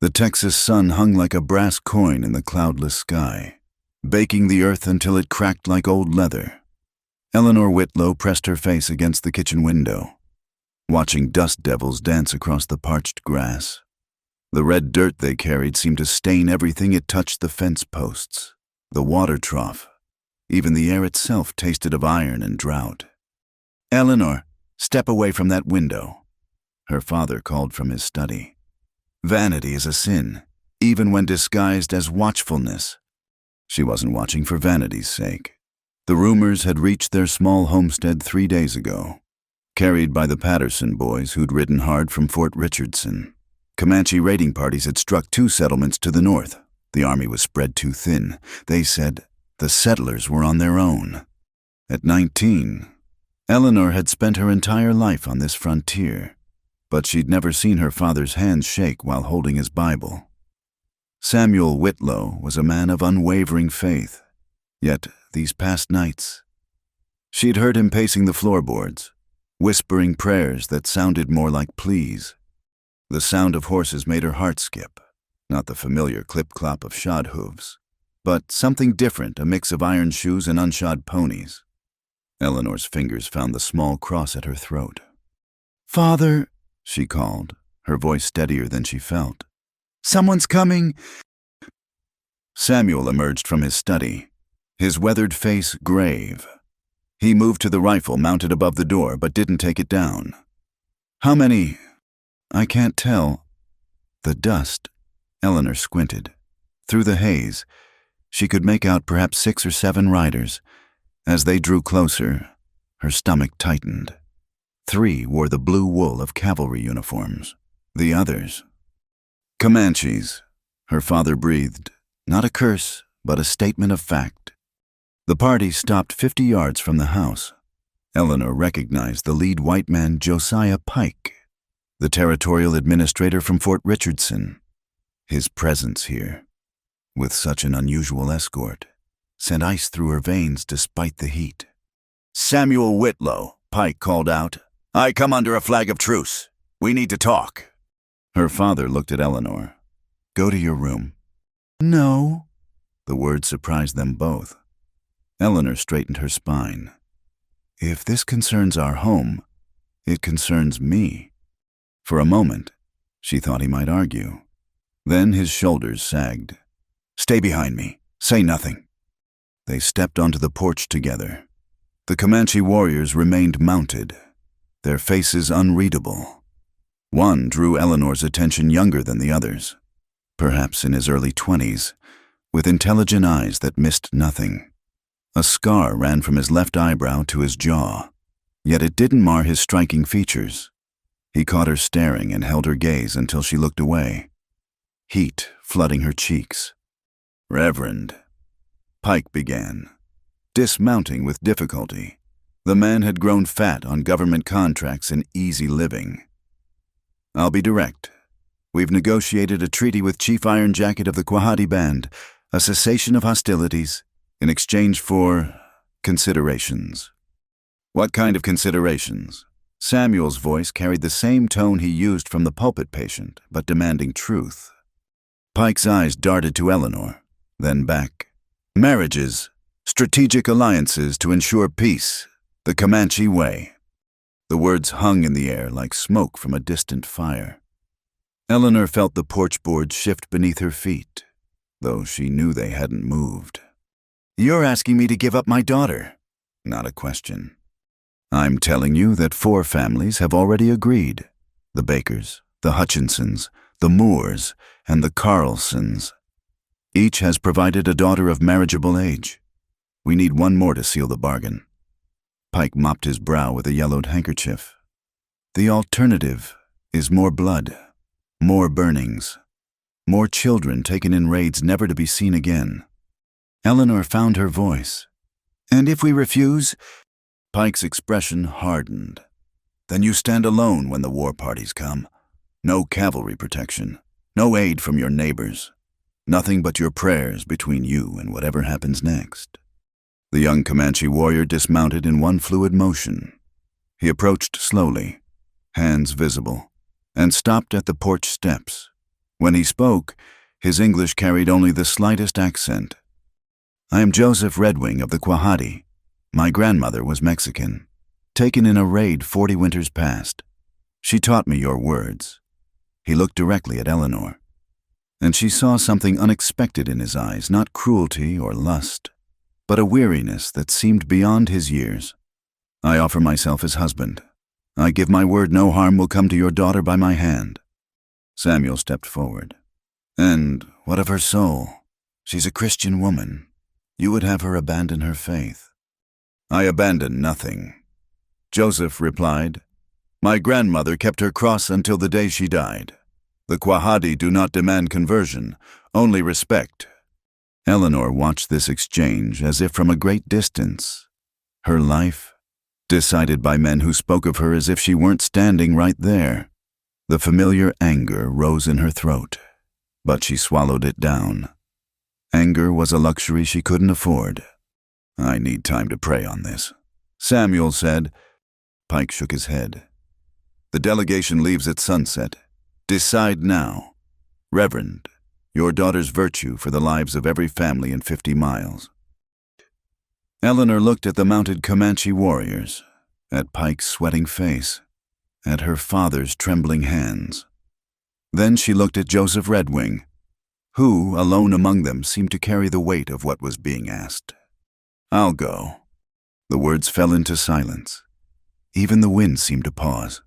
The Texas sun hung like a brass coin in the cloudless sky, baking the earth until it cracked like old leather. Eleanor Whitlow pressed her face against the kitchen window, watching dust devils dance across the parched grass. The red dirt they carried seemed to stain everything it touched: the fence posts, the water trough. Even the air itself tasted of iron and drought. "Eleanor, step away from that window," her father called from his study. Vanity is a sin, even when disguised as watchfulness. She wasn't watching for vanity's sake. The rumors had reached their small homestead 3 days ago, carried by the Patterson boys who'd ridden hard from Fort Richardson. Comanche raiding parties had struck 2 settlements to the north. The army was spread too thin. They said the settlers were on their own. At 19, Eleanor had spent her entire life on this frontier, but she'd never seen her father's hands shake while holding his Bible. Samuel Whitlow was a man of unwavering faith, yet these past nights, she'd heard him pacing the floorboards, whispering prayers that sounded more like pleas. The sound of horses made her heart skip, not the familiar clip-clop of shod hooves, but something different, a mix of iron shoes and unshod ponies. Eleanor's fingers found the small cross at her throat. "Father," she called, her voice steadier than she felt. "Someone's coming." Samuel emerged from his study, his weathered face grave. He moved to the rifle mounted above the door, but didn't take it down. "How many?" "I can't tell." The dust. Eleanor squinted. Through the haze, she could make out perhaps 6 or 7 riders. As they drew closer, her stomach tightened. 3 wore the blue wool of cavalry uniforms. The others, Comanches, her father breathed, not a curse, but a statement of fact. The party stopped 50 yards from the house. Eleanor recognized the lead white man, Josiah Pike, the territorial administrator from Fort Richardson. His presence here, with such an unusual escort, sent ice through her veins despite the heat. "Samuel Whitlow," Pike called out. "I come under a flag of truce. We need to talk." Her father looked at Eleanor. "Go to your room." "No." The word surprised them both. Eleanor straightened her spine. "If this concerns our home, it concerns me." For a moment, she thought he might argue. Then his shoulders sagged. "Stay behind me. Say nothing." They stepped onto the porch together. The Comanche warriors remained mounted, their faces unreadable. One drew Eleanor's attention, younger than the others, perhaps in his early 20s, with intelligent eyes that missed nothing. A scar ran from his left eyebrow to his jaw, yet it didn't mar his striking features. He caught her staring and held her gaze until she looked away, heat flooding her cheeks. "Reverend," Pike began, dismounting with difficulty. The man had grown fat on government contracts and easy living. "I'll be direct. We've negotiated a treaty with Chief Iron Jacket of the Quahati Band, a cessation of hostilities, in exchange for considerations." "What kind of considerations?" Samuel's voice carried the same tone he used from the pulpit patient, but demanding truth. Pike's eyes darted to Eleanor, then back. "Marriages, strategic alliances to ensure peace, the Comanche way." The words hung in the air like smoke from a distant fire. Eleanor felt the porch boards shift beneath her feet, though she knew they hadn't moved. "You're asking me to give up my daughter." "Not a question. I'm telling you that 4 families have already agreed. The Bakers, the Hutchinsons, the Moores, and the Carlsons. Each has provided a daughter of marriageable age. We need 1 more to seal the bargain." Pike mopped his brow with a yellowed handkerchief. "The alternative is more blood, more burnings, more children taken in raids never to be seen again." Eleanor found her voice. "And if we refuse?" Pike's expression hardened. "Then you stand alone when the war parties come. No cavalry protection, no aid from your neighbors, nothing but your prayers between you and whatever happens next." The young Comanche warrior dismounted in one fluid motion. He approached slowly, hands visible, and stopped at the porch steps. When he spoke, his English carried only the slightest accent. "I am Joseph Redwing of the Quahati. My grandmother was Mexican, taken in a raid 40 winters past. She taught me your words." He looked directly at Eleanor, and she saw something unexpected in his eyes, not cruelty or lust, but a weariness that seemed beyond his years. "I offer myself as husband. I give my word no harm will come to your daughter by my hand." Samuel stepped forward. "And what of her soul? She's a Christian woman. You would have her abandon her faith." "I abandon nothing," Joseph replied. "My grandmother kept her cross until the day she died. The Quahati do not demand conversion, only respect." Eleanor watched this exchange as if from a great distance. Her life, decided by men who spoke of her as if she weren't standing right there. The familiar anger rose in her throat, but she swallowed it down. Anger was a luxury she couldn't afford. "I need time to pray on this," Samuel said. Pike shook his head. "The delegation leaves at sunset. Decide now. Reverend, your daughter's virtue for the lives of every family in 50 miles. Eleanor looked at the mounted Comanche warriors, at Pike's sweating face, at her father's trembling hands. Then she looked at Joseph Redwing, who, alone among them, seemed to carry the weight of what was being asked. "I'll go." The words fell into silence. Even the wind seemed to pause.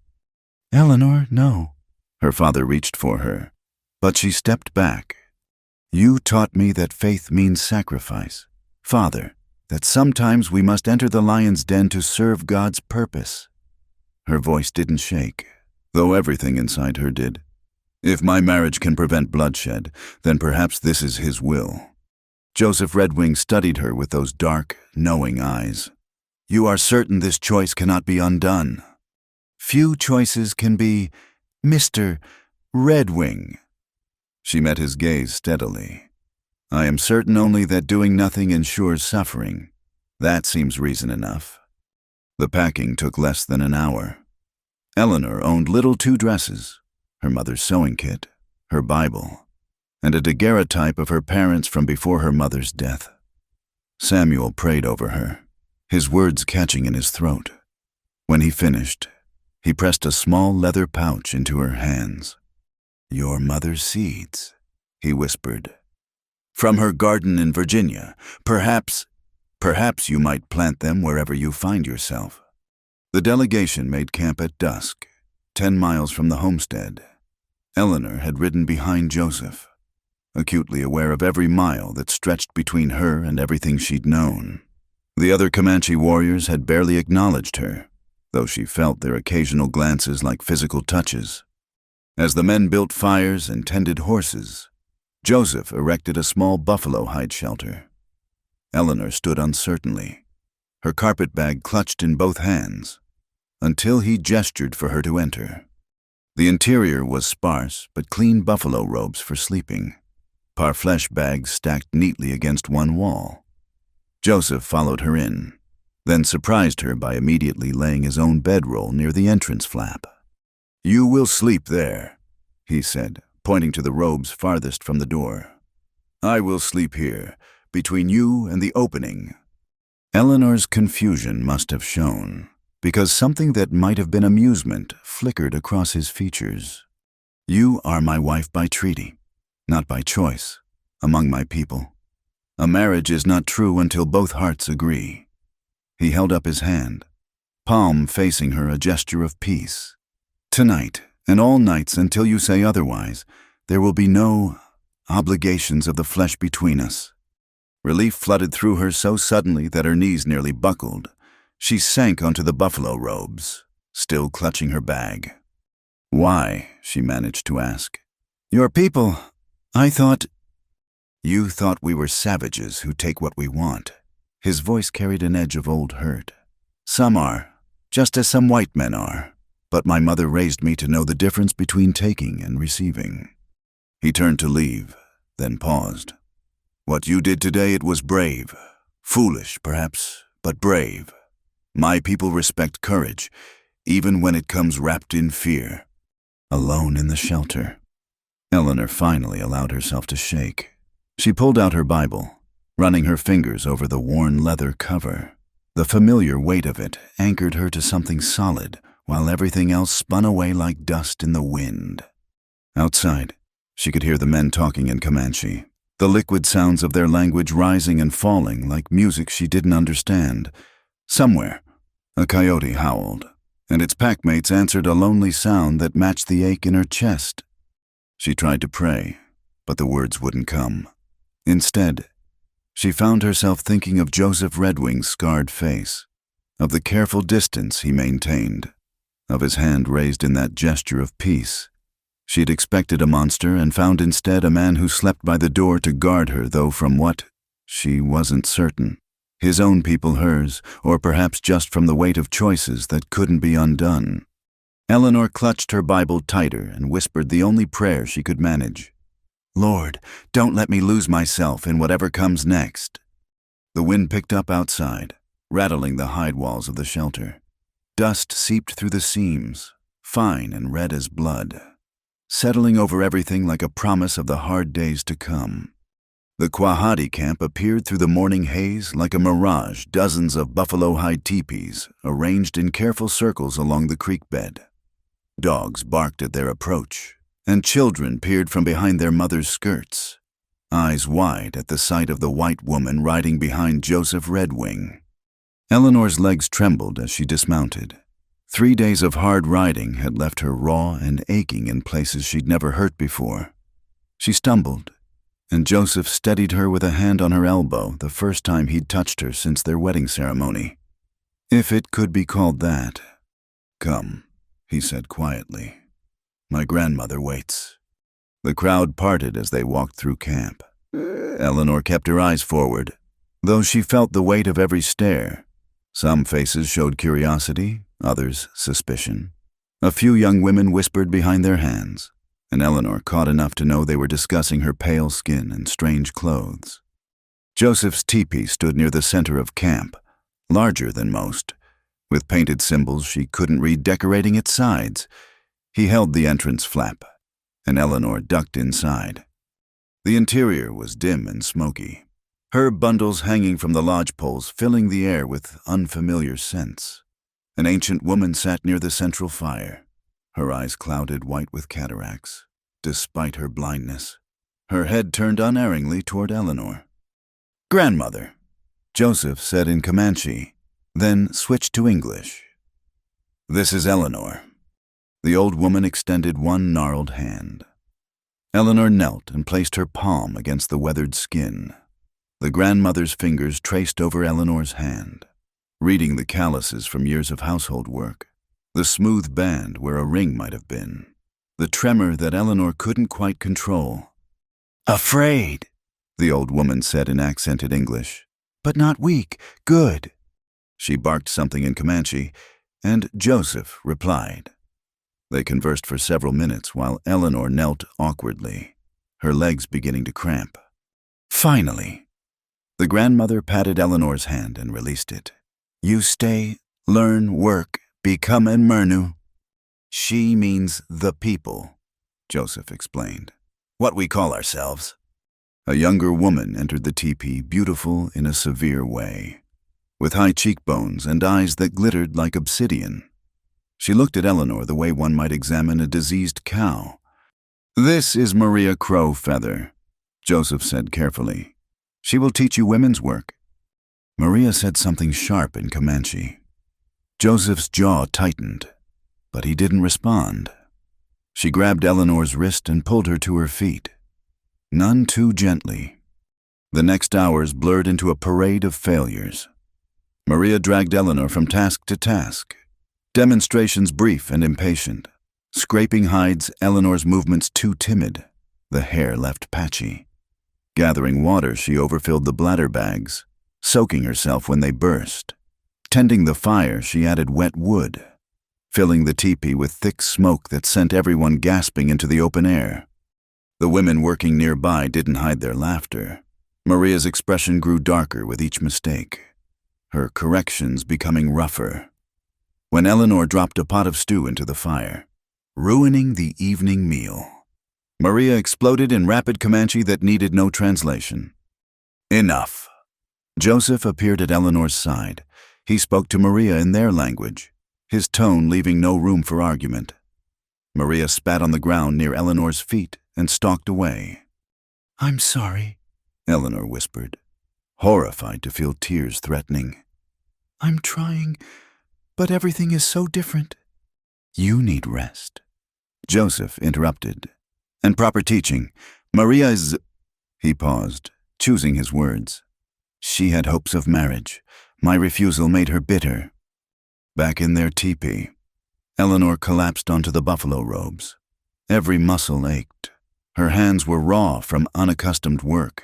"Eleanor, no." Her father reached for her, but she stepped back. "You taught me that faith means sacrifice. Father, that sometimes we must enter the lion's den to serve God's purpose." Her voice didn't shake, though everything inside her did. "If my marriage can prevent bloodshed, then perhaps this is His will." Joseph Redwing studied her with those dark, knowing eyes. "You are certain this choice cannot be undone?" "Few choices can be, Mr. Redwing." She met his gaze steadily. "I am certain only that doing nothing ensures suffering. That seems reason enough." The packing took less than an hour. Eleanor owned little 2 dresses, her mother's sewing kit, her Bible, and a daguerreotype of her parents from before her mother's death. Samuel prayed over her, his words catching in his throat. When he finished, he pressed a small leather pouch into her hands. "Your mother's seeds," he whispered. "From her garden in Virginia. Perhaps you might plant them wherever you find yourself." The delegation made camp at dusk, 10 miles from the homestead. Eleanor had ridden behind Joseph, acutely aware of every mile that stretched between her and everything she'd known. The other Comanche warriors had barely acknowledged her, though she felt their occasional glances like physical touches. As the men built fires and tended horses, Joseph erected a small buffalo hide shelter. Eleanor stood uncertainly, her carpet bag clutched in both hands, until he gestured for her to enter. The interior was sparse but clean buffalo robes for sleeping, parfleche bags stacked neatly against one wall. Joseph followed her in, then surprised her by immediately laying his own bedroll near the entrance flap. "You will sleep there," he said, pointing to the robes farthest from the door. "I will sleep here, between you and the opening." Eleanor's confusion must have shown, because something that might have been amusement flickered across his features. "You are my wife by treaty, not by choice, among my people. A marriage is not true until both hearts agree." He held up his hand, palm facing her, a gesture of peace. "Tonight, and all nights until you say otherwise, there will be no obligations of the flesh between us." Relief flooded through her so suddenly that her knees nearly buckled. She sank onto the buffalo robes, still clutching her bag. "Why?" she managed to ask. "Your people, I thought—" "You thought we were savages who take what we want." His voice carried an edge of old hurt. "Some are, just as some white men are, but my mother raised me to know the difference between taking and receiving." He turned to leave, then paused. "What you did today, it was brave. Foolish, perhaps, but brave. My people respect courage, even when it comes wrapped in fear." Alone in the shelter, Eleanor finally allowed herself to shake. She pulled out her Bible, running her fingers over the worn leather cover. The familiar weight of it anchored her to something solid, while everything else spun away like dust in the wind. Outside, she could hear the men talking in Comanche, the liquid sounds of their language rising and falling like music she didn't understand. Somewhere, a coyote howled, and its packmates answered a lonely sound that matched the ache in her chest. She tried to pray, but the words wouldn't come. Instead, she found herself thinking of Joseph Redwing's scarred face, of the careful distance he maintained, of his hand raised in that gesture of peace. She'd expected a monster and found instead a man who slept by the door to guard her, though from what, she wasn't certain. His own people hers, or perhaps just from the weight of choices that couldn't be undone. Eleanor clutched her Bible tighter and whispered the only prayer she could manage. "Lord, don't let me lose myself in whatever comes next." The wind picked up outside, rattling the hide walls of the shelter. Dust seeped through the seams, fine and red as blood, settling over everything like a promise of the hard days to come. The Quahati camp appeared through the morning haze like a mirage, dozens of buffalo-hide teepees arranged in careful circles along the creek bed. Dogs barked at their approach, and children peered from behind their mothers' skirts, eyes wide at the sight of the white woman riding behind Joseph Redwing. Eleanor's legs trembled as she dismounted. 3 days of hard riding had left her raw and aching in places she'd never hurt before. She stumbled, and Joseph steadied her with a hand on her elbow, the first time he'd touched her since their wedding ceremony. If it could be called that. "Come," he said quietly. "My grandmother waits." The crowd parted as they walked through camp. Eleanor kept her eyes forward, though she felt the weight of every stare. Some faces showed curiosity, others suspicion. A few young women whispered behind their hands, and Eleanor caught enough to know they were discussing her pale skin and strange clothes. Joseph's teepee stood near the center of camp, larger than most, with painted symbols she couldn't read decorating its sides. He held the entrance flap, and Eleanor ducked inside. The interior was dim and smoky, herb bundles hanging from the lodge poles filling the air with unfamiliar scents. An ancient woman sat near the central fire, her eyes clouded white with cataracts, despite her blindness. Her head turned unerringly toward Eleanor. "Grandmother," Joseph said in Comanche, then switched to English. "This is Eleanor." The old woman extended one gnarled hand. Eleanor knelt and placed her palm against the weathered skin. The grandmother's fingers traced over Eleanor's hand, reading the calluses from years of household work, the smooth band where a ring might have been, the tremor that Eleanor couldn't quite control. "Afraid," the old woman said in accented English. "But not weak. Good." She barked something in Comanche, and Joseph replied. They conversed for several minutes while Eleanor knelt awkwardly, her legs beginning to cramp. Finally, the grandmother patted Eleanor's hand and released it. "You stay, learn, work, become an Mernu." "She means the people," Joseph explained. "What we call ourselves." A younger woman entered the teepee, beautiful in a severe way, with high cheekbones and eyes that glittered like obsidian. She looked at Eleanor the way one might examine a diseased cow. "This is Maria Crowfeather," Joseph said carefully. "She will teach you women's work." Maria said something sharp in Comanche. Joseph's jaw tightened, but he didn't respond. She grabbed Eleanor's wrist and pulled her to her feet. None too gently. The next hours blurred into a parade of failures. Maria dragged Eleanor from task to task, demonstrations brief and impatient. Scraping hides, Eleanor's movements too timid, the hair left patchy. Gathering water, she overfilled the bladder bags, soaking herself when they burst. Tending the fire, she added wet wood, filling the teepee with thick smoke that sent everyone gasping into the open air. The women working nearby didn't hide their laughter. Maria's expression grew darker with each mistake, her corrections becoming rougher. When Eleanor dropped a pot of stew into the fire, ruining the evening meal, Maria exploded in rapid Comanche that needed no translation. Enough. Joseph appeared at Eleanor's side. He spoke to Maria in their language, his tone leaving no room for argument. Maria spat on the ground near Eleanor's feet and stalked away. "I'm sorry," Eleanor whispered, horrified to feel tears threatening. "I'm trying, but everything is so different." "You need rest," Joseph interrupted. "And proper teaching. Maria is—" He paused, choosing his words. "She had hopes of marriage. My refusal made her bitter." Back in their teepee, Eleanor collapsed onto the buffalo robes. Every muscle ached. Her hands were raw from unaccustomed work,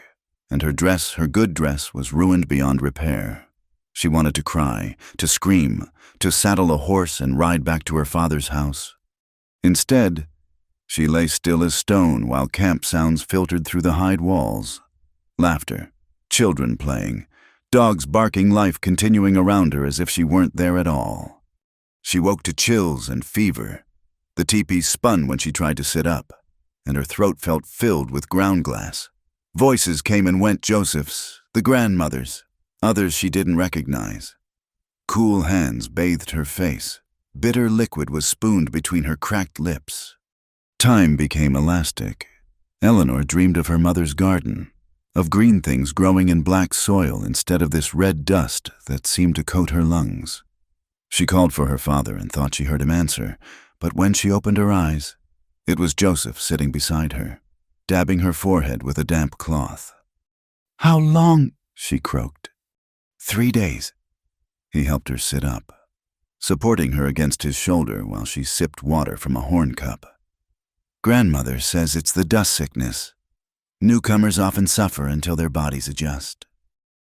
and her good dress, was ruined beyond repair. She wanted to cry, to scream, to saddle a horse and ride back to her father's house. Instead, she lay still as stone while camp sounds filtered through the hide walls. Laughter, children playing, dogs barking, life continuing around her as if she weren't there at all. She woke to chills and fever. The teepee spun when she tried to sit up, and her throat felt filled with ground glass. Voices came and went, Joseph's, the grandmother's, others she didn't recognize. Cool hands bathed her face. Bitter liquid was spooned between her cracked lips. Time became elastic. Eleanor dreamed of her mother's garden, of green things growing in black soil instead of this red dust that seemed to coat her lungs. She called for her father and thought she heard him answer, but when she opened her eyes, it was Joseph sitting beside her, dabbing her forehead with a damp cloth. "How long?" she croaked. 3 days. He helped her sit up, supporting her against his shoulder while she sipped water from a horn cup. "Grandmother says it's the dust sickness. Newcomers often suffer until their bodies adjust."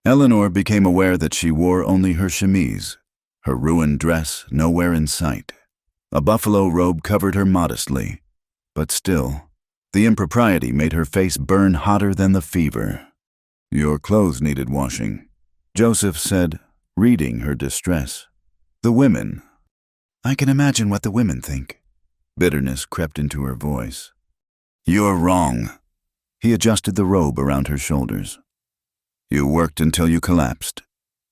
Eleanor became aware that she wore only her chemise, her ruined dress nowhere in sight. A buffalo robe covered her modestly, but still, the impropriety made her face burn hotter than the fever. "Your clothes needed washing," Joseph said, reading her distress. "The women—" "I can imagine what the women think." Bitterness crept into her voice. "You're wrong." He adjusted the robe around her shoulders. "You worked until you collapsed.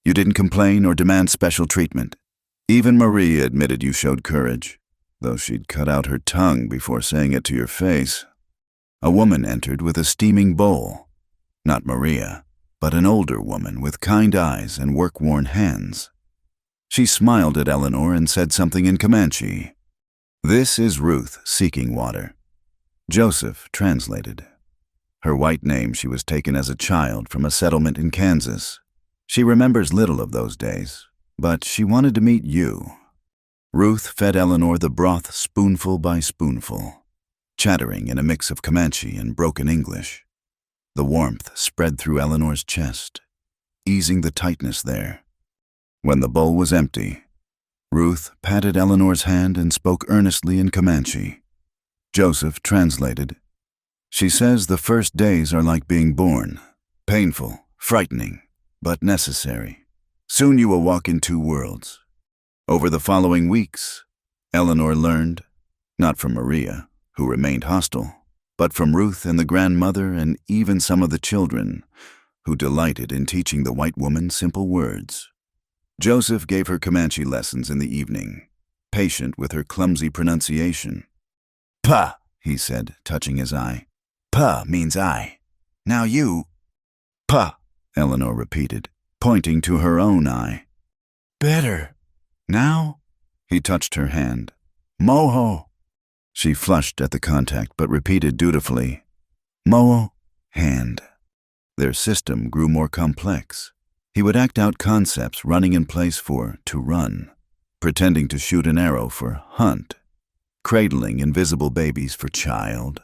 You didn't complain or demand special treatment. Even Marie admitted you showed courage, though she'd cut out her tongue before saying it to your face." A woman entered with a steaming bowl. Not Maria, but an older woman with kind eyes and work-worn hands. She smiled at Eleanor and said something in Comanche. "This is Ruth seeking water." Joseph translated. Her white name she was taken as a child from a settlement in Kansas. She remembers little of those days, but she wanted to meet you. Ruth fed Eleanor the broth spoonful by spoonful, chattering in a mix of Comanche and broken English. The warmth spread through Eleanor's chest, easing the tightness there. When the bowl was empty, Ruth patted Eleanor's hand and spoke earnestly in Comanche. Joseph translated. "She says the first days are like being born, painful, frightening, but necessary. Soon you will walk in two worlds." Over the following weeks, Eleanor learned, not from Maria, who remained hostile, but from Ruth and the grandmother and even some of the children, who delighted in teaching the white woman simple words. Joseph gave her Comanche lessons in the evening, patient with her clumsy pronunciation. "Pa," he said, touching his eye. "Pa means I. Now you—" "Pa," Eleanor repeated, pointing to her own eye. "Better. Now?" He touched her hand. "Moho." She flushed at the contact but repeated dutifully. "Moho, hand." Their system grew more complex. He would act out concepts running in place for to run, pretending to shoot an arrow for hunt, cradling invisible babies for child.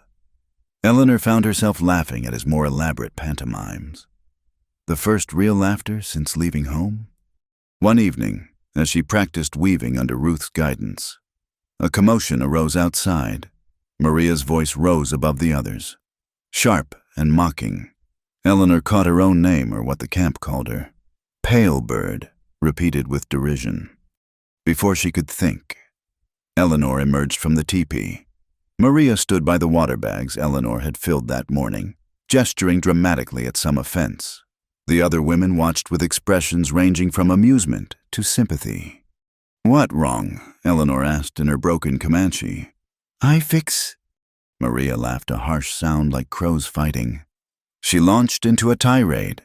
Eleanor found herself laughing at his more elaborate pantomimes. The first real laughter since leaving home? One evening, as she practiced weaving under Ruth's guidance, a commotion arose outside. Maria's voice rose above the others, sharp and mocking. Eleanor caught her own name, or what the camp called her. "Pale bird," repeated with derision. Before she could think, Eleanor emerged from the teepee. Maria stood by the water bags Eleanor had filled that morning, gesturing dramatically at some offense. The other women watched with expressions ranging from amusement to sympathy. "What wrong?" Eleanor asked in her broken Comanche. "I fix—" Maria laughed, a harsh sound like crows fighting. She launched into a tirade,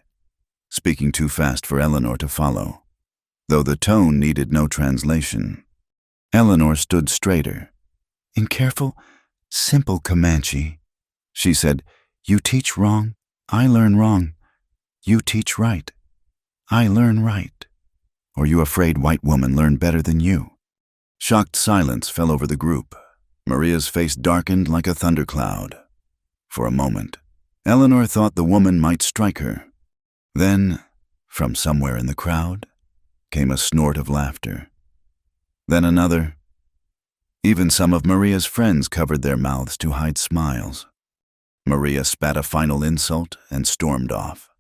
speaking too fast for Eleanor to follow, though the tone needed no translation. Eleanor stood straighter. "In careful, simple Comanche," she said, "you teach wrong, I learn wrong. You teach right, I learn right. Or you afraid white woman learn better than you?" Shocked silence fell over the group. Maria's face darkened like a thundercloud. For a moment, Eleanor thought the woman might strike her. Then, from somewhere in the crowd, came a snort of laughter. Then another. Even some of Maria's friends covered their mouths to hide smiles. Maria spat a final insult and stormed off.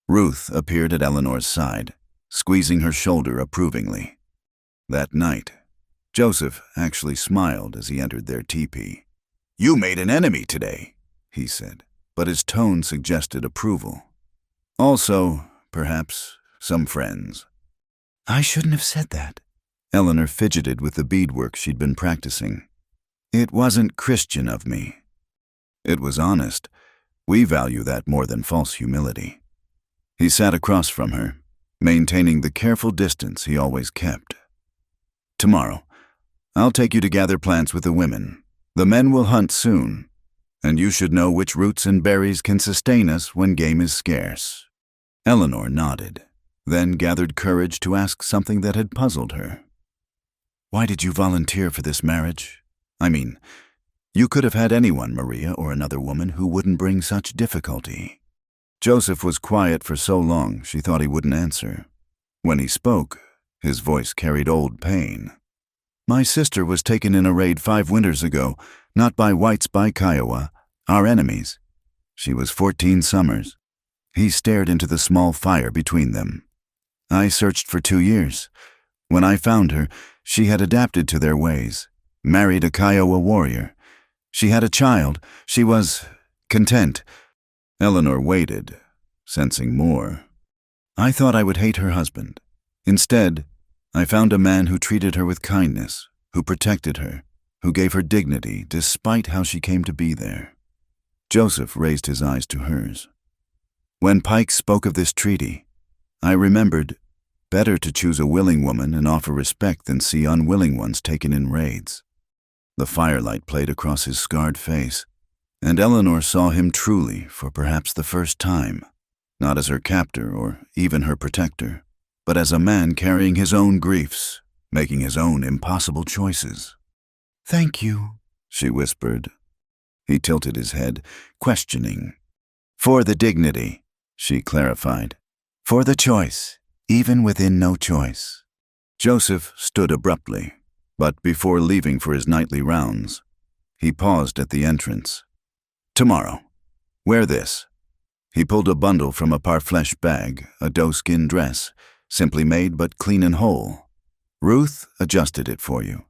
Ruth appeared at Eleanor's side, squeezing her shoulder approvingly. That night, Joseph actually smiled as he entered their teepee. "You made an enemy today," he said, but his tone suggested approval. Also, perhaps, some friends. "I shouldn't have said that." Eleanor fidgeted with the beadwork she'd been practicing. "It wasn't Christian of me." It was honest. We value that more than false humility. He sat across from her, maintaining the careful distance he always kept. "Tomorrow, I'll take you to gather plants with the women. The men will hunt soon, and you should know which roots and berries can sustain us when game is scarce." Eleanor nodded, then gathered courage to ask something that had puzzled her. "Why did you volunteer for this marriage? I mean, you could have had anyone, Maria, or another woman who wouldn't bring such difficulty." Joseph was quiet for so long she thought he wouldn't answer. When he spoke, his voice carried old pain. "My sister was taken in a raid 5 winters ago, not by whites, by Kiowa, our enemies. She was 14 summers. He stared into the small fire between them. I searched for 2 years. When I found her, she had adapted to their ways, married a Kiowa warrior. She had a child. She was content." Eleanor waited, sensing more. "I thought I would hate her husband. Instead, I found a man who treated her with kindness, who protected her, who gave her dignity despite how she came to be there." Joseph raised his eyes to hers. "When Pike spoke of this treaty, I remembered, better to choose a willing woman and offer respect than see unwilling ones taken in raids." The firelight played across his scarred face, and Eleanor saw him truly for perhaps the first time, not as her captor or even her protector, but as a man carrying his own griefs, making his own impossible choices. "Thank you," she whispered. He tilted his head, questioning. "For the dignity," she clarified. "For the choice, even within no choice." Joseph stood abruptly, but before leaving for his nightly rounds, he paused at the entrance. "Tomorrow, wear this." He pulled a bundle from a parfleche bag, a doeskin dress, simply made but clean and whole. "Ruth adjusted it for you.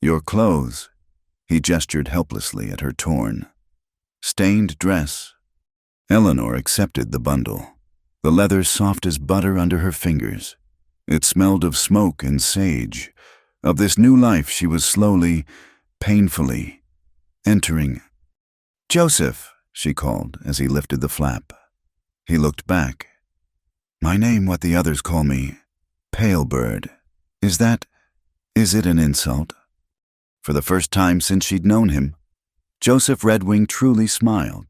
Your clothes," he gestured helplessly at her torn, stained dress. Eleanor accepted the bundle, the leather soft as butter under her fingers. It smelled of smoke and sage, of this new life she was slowly, painfully, entering. "Joseph," she called as he lifted the flap. He looked back. "My name, what the others call me, Pale Bird. Is it an insult?" For the first time since she'd known him, Joseph Redwing truly smiled.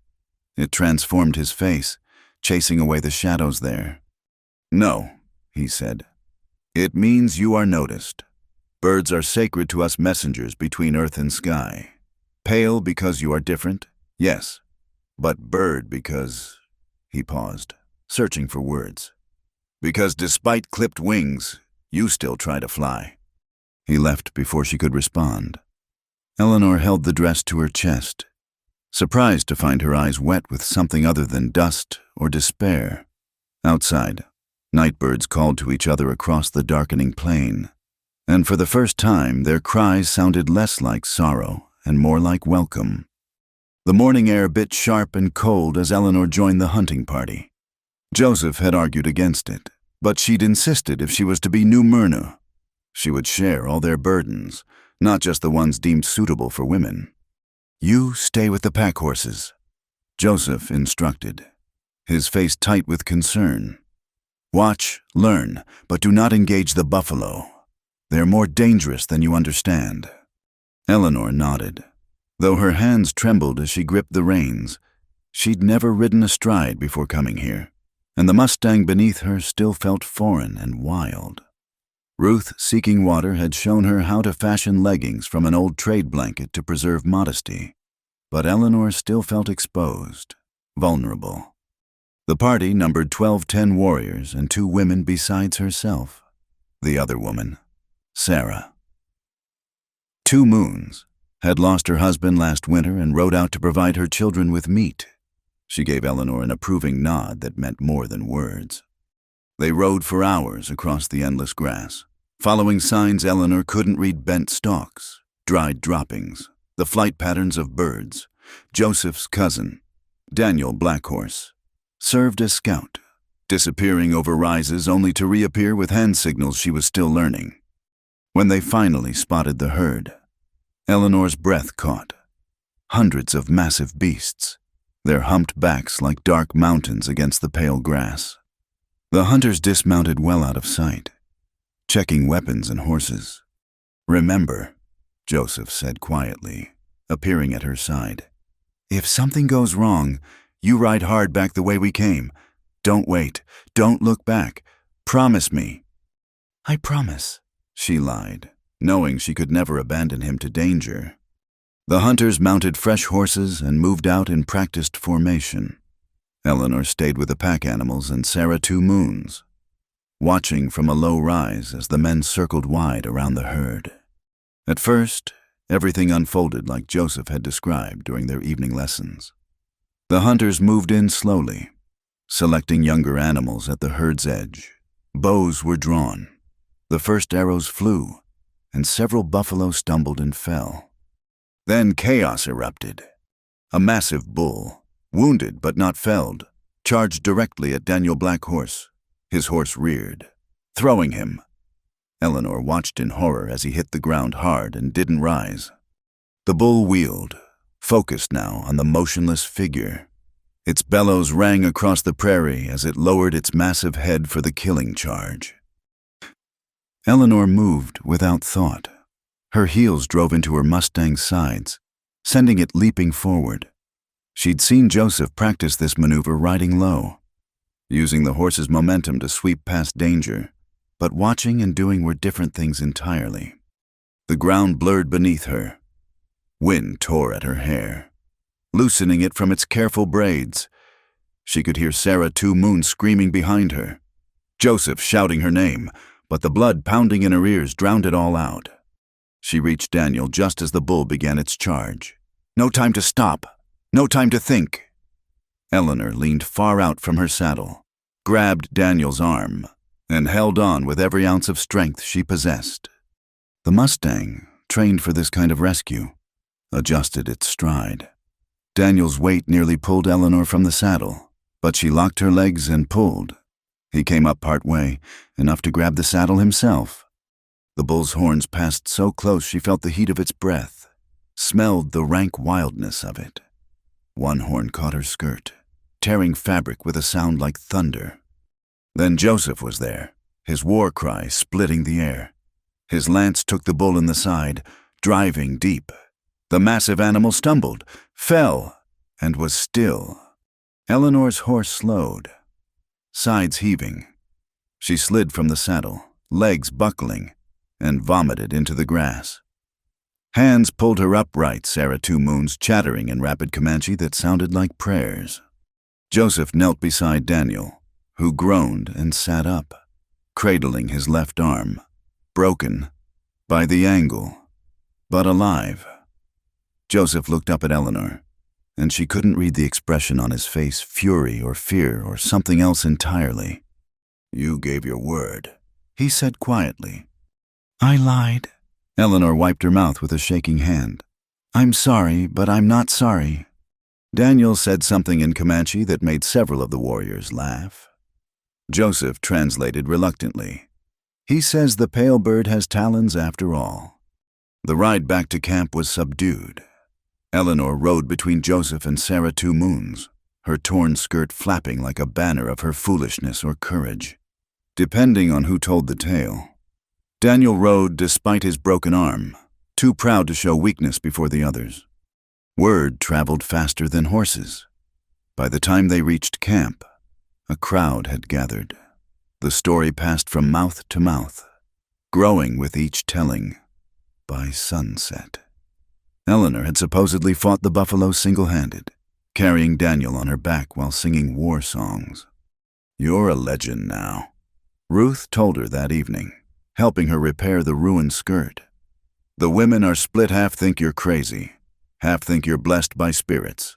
It transformed his face, chasing away the shadows there. "No," he said. "It means you are noticed. Birds are sacred to us messengers between earth and sky. Pale because you are different, yes, but bird because—" He paused, searching for words. "Because despite clipped wings, you still try to fly." He left before she could respond. Eleanor held the dress to her chest, surprised to find her eyes wet with something other than dust or despair. Outside, nightbirds called to each other across the darkening plain, and for the first time their cries sounded less like sorrow and more like welcome. The morning air bit sharp and cold as Eleanor joined the hunting party. Joseph had argued against it, but she'd insisted if she was to be New Myrna, she would share all their burdens, not just the ones deemed suitable for women. "You stay with the pack horses," Joseph instructed, his face tight with concern. "Watch, learn, but do not engage the buffalo. They're more dangerous than you understand." Eleanor nodded. Though her hands trembled as she gripped the reins, she'd never ridden astride before coming here, and the Mustang beneath her still felt foreign and wild. Ruth, seeking water, had shown her how to fashion leggings from an old trade blanket to preserve modesty, but Eleanor still felt exposed, vulnerable. The party numbered 12 warriors and 2 women besides herself. The other woman, Sarah. 2 Moons, had lost her husband last winter and rode out to provide her children with meat. She gave Eleanor an approving nod that meant more than words. They rode for hours across the endless grass, following signs Eleanor couldn't read: bent stalks, dried droppings, the flight patterns of birds. Joseph's cousin, Daniel Blackhorse, served as scout, disappearing over rises only to reappear with hand signals she was still learning. When they finally spotted the herd, Eleanor's breath caught. Hundreds of massive beasts, their humped backs like dark mountains against the pale grass. The hunters dismounted well out of sight, checking weapons and horses. "Remember," Joseph said quietly, appearing at her side, "if something goes wrong, you ride hard back the way we came. Don't wait. Don't look back. Promise me." "I promise," she lied, knowing she could never abandon him to danger. The hunters mounted fresh horses and moved out in practiced formation. Eleanor stayed with the pack animals and Sarah 2 Moons, watching from a low rise as the men circled wide around the herd. At first, everything unfolded like Joseph had described during their evening lessons. The hunters moved in slowly, selecting younger animals at the herd's edge. Bows were drawn. The first arrows flew, and several buffalo stumbled and fell. Then chaos erupted. A massive bull, wounded but not felled, charged directly at Daniel Blackhorse. His horse reared, throwing him. Eleanor watched in horror as he hit the ground hard and didn't rise. The bull wheeled, focused now on the motionless figure. Its bellows rang across the prairie as it lowered its massive head for the killing charge. Eleanor moved without thought. Her heels drove into her Mustang's sides, sending it leaping forward. She'd seen Joseph practice this maneuver riding low, using the horse's momentum to sweep past danger, but watching and doing were different things entirely. The ground blurred beneath her. Wind tore at her hair, loosening it from its careful braids. She could hear Sarah 2 Moons screaming behind her, Joseph shouting her name, but the blood pounding in her ears drowned it all out. She reached Daniel just as the bull began its charge. No time to stop. No time to think. Eleanor leaned far out from her saddle, grabbed Daniel's arm, and held on with every ounce of strength she possessed. The Mustang, trained for this kind of rescue, adjusted its stride. Daniel's weight nearly pulled Eleanor from the saddle, but she locked her legs and pulled. He came up part way, enough to grab the saddle himself. The bull's horns passed so close she felt the heat of its breath, smelled the rank wildness of it. One horn caught her skirt, tearing fabric with a sound like thunder. Then Joseph was there, his war cry splitting the air. His lance took the bull in the side, driving deep. The massive animal stumbled, fell, and was still. Eleanor's horse slowed, sides heaving. She slid from the saddle, legs buckling, and vomited into the grass. Hands pulled her upright, Sarah 2 Moons chattering in rapid Comanche that sounded like prayers. Joseph knelt beside Daniel, who groaned and sat up, cradling his left arm, broken by the angle, but alive. Joseph looked up at Eleanor, and she couldn't read the expression on his face, fury or fear or something else entirely. "You gave your word," he said quietly. "I lied." Eleanor wiped her mouth with a shaking hand. I'm sorry, but I'm not sorry. Daniel said something in Comanche that made several of the warriors laugh. Joseph translated reluctantly. He says the pale bird has talons after all. The ride back to camp was subdued. Eleanor rode between Joseph and Sarah 2 Moons, her torn skirt flapping like a banner of her foolishness or courage, depending on who told the tale. Daniel rode despite his broken arm, too proud to show weakness before the others. Word traveled faster than horses. By the time they reached camp, a crowd had gathered. The story passed from mouth to mouth, growing with each telling. By sunset, Eleanor had supposedly fought the buffalo single-handed, carrying Daniel on her back while singing war songs. "You're a legend now," Ruth told her that evening, helping her repair the ruined skirt. "The women are split, half think you're crazy, half think you're blessed by spirits.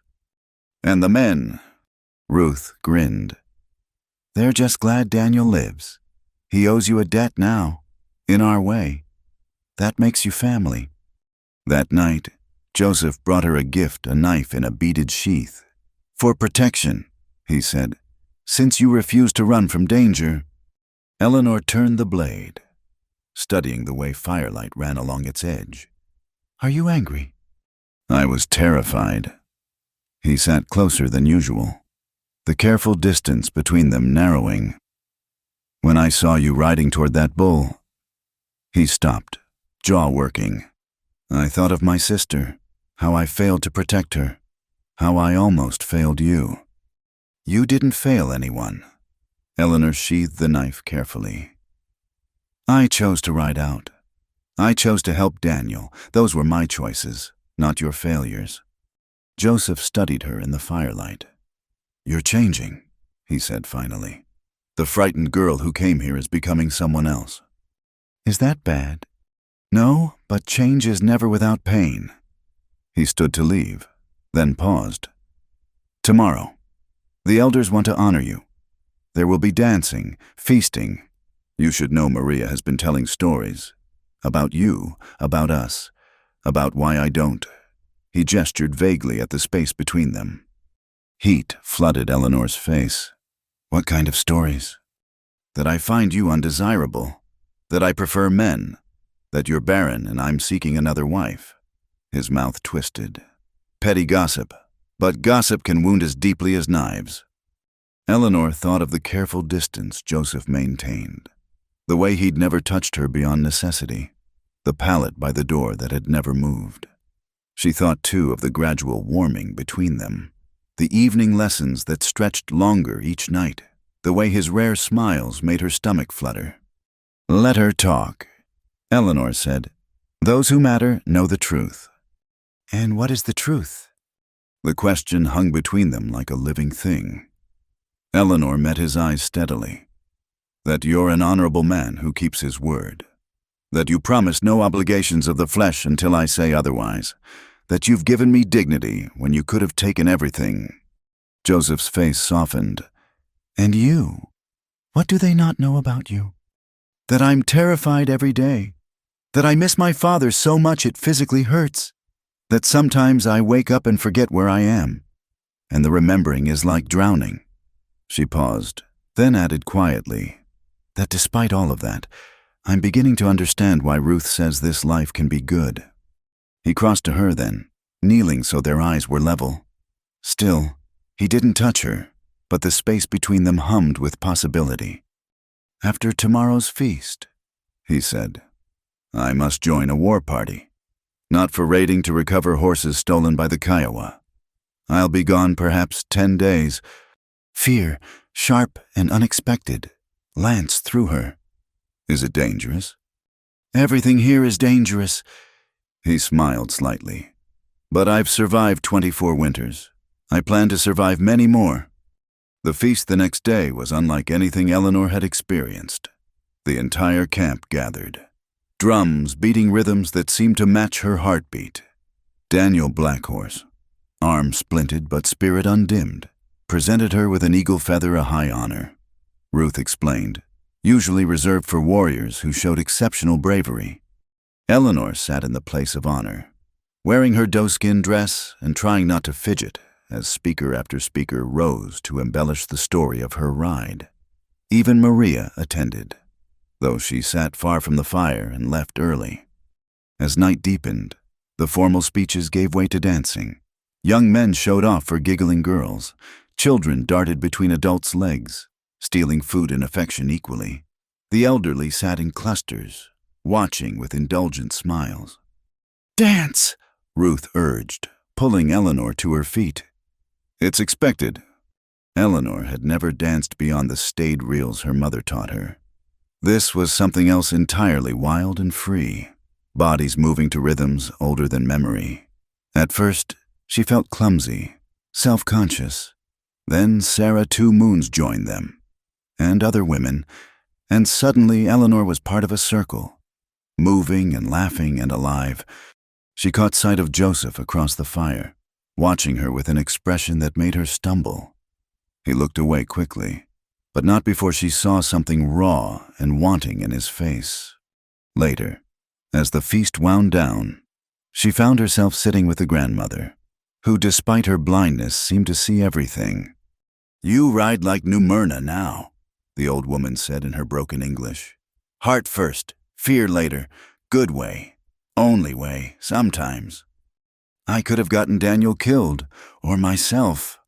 And the men," Ruth grinned, "they're just glad Daniel lives. He owes you a debt now, in our way. That makes you family." That night, Joseph brought her a gift, a knife in a beaded sheath. "For protection," he said, "since you refuse to run from danger." Eleanor turned the blade, studying the way firelight ran along its edge. "Are you angry?" "I was terrified." He sat closer than usual, the careful distance between them narrowing. "When I saw you riding toward that bull..." He stopped, jaw working. "I thought of my sister, how I failed to protect her, how I almost failed you." "You didn't fail anyone." Eleanor sheathed the knife carefully. "I chose to ride out. I chose to help Daniel. Those were my choices, not your failures." Joseph studied her in the firelight. "You're changing," he said finally. "The frightened girl who came here is becoming someone else." "Is that bad?" "No, but change is never without pain." He stood to leave, then paused. "Tomorrow, the elders want to honor you. There will be dancing, feasting. You should know Maria has been telling stories. About you, about us, about why I don't." He gestured vaguely at the space between them. Heat flooded Eleanor's face. "What kind of stories?" "That I find you undesirable, that I prefer men, that you're barren and I'm seeking another wife." His mouth twisted. "Petty gossip, but gossip can wound as deeply as knives." Eleanor thought of the careful distance Joseph maintained, the way he'd never touched her beyond necessity, the pallet by the door that had never moved. She thought, too, of the gradual warming between them, the evening lessons that stretched longer each night, the way his rare smiles made her stomach flutter. "Let her talk," Eleanor said. "Those who matter know the truth." "And what is the truth?" The question hung between them like a living thing. Eleanor met his eyes steadily. "That you're an honorable man who keeps his word. That you promise no obligations of the flesh until I say otherwise. That you've given me dignity when you could have taken everything." Joseph's face softened. "And you? What do they not know about you?" "That I'm terrified every day. That I miss my father so much it physically hurts. That sometimes I wake up and forget where I am. And the remembering is like drowning." She paused, then added quietly, "That despite all of that, I'm beginning to understand why Ruth says this life can be good." He crossed to her then, kneeling so their eyes were level. Still, he didn't touch her, but the space between them hummed with possibility. "After tomorrow's feast," he said, "I must join a war party. Not for raiding to recover horses stolen by the Kiowa. I'll be gone perhaps 10 days. Fear, sharp and unexpected, lanced through her. "Is it dangerous?" "Everything here is dangerous." He smiled slightly. "But I've survived 24 winters. I plan to survive many more." The feast the next day was unlike anything Eleanor had experienced. The entire camp gathered. Drums beating rhythms that seemed to match her heartbeat. Daniel Blackhorse, arm splinted but spirit undimmed, presented her with an eagle feather, a high honor. Ruth explained, usually reserved for warriors who showed exceptional bravery. Eleanor sat in the place of honor, wearing her doeskin dress and trying not to fidget as speaker after speaker rose to embellish the story of her ride. Even Maria attended, though she sat far from the fire and left early. As night deepened, the formal speeches gave way to dancing. Young men showed off for giggling girls. Children darted between adults' legs, stealing food and affection equally. The elderly sat in clusters, watching with indulgent smiles. "Dance!" Ruth urged, pulling Eleanor to her feet. "It's expected." Eleanor had never danced beyond the staid reels her mother taught her. This was something else entirely wild and free, bodies moving to rhythms older than memory. At first, she felt clumsy, self-conscious. Then Sarah Two Moons joined them, and other women, and suddenly Eleanor was part of a circle, moving and laughing and alive. She caught sight of Joseph across the fire, watching her with an expression that made her stumble. He looked away quickly, but not before she saw something raw and wanting in his face. Later, as the feast wound down, she found herself sitting with the grandmother, who, despite her blindness, seemed to see everything. "You ride like New Myrna now," the old woman said in her broken English. "Heart first, fear later, good way, only way, sometimes. I could have gotten Daniel killed, or myself.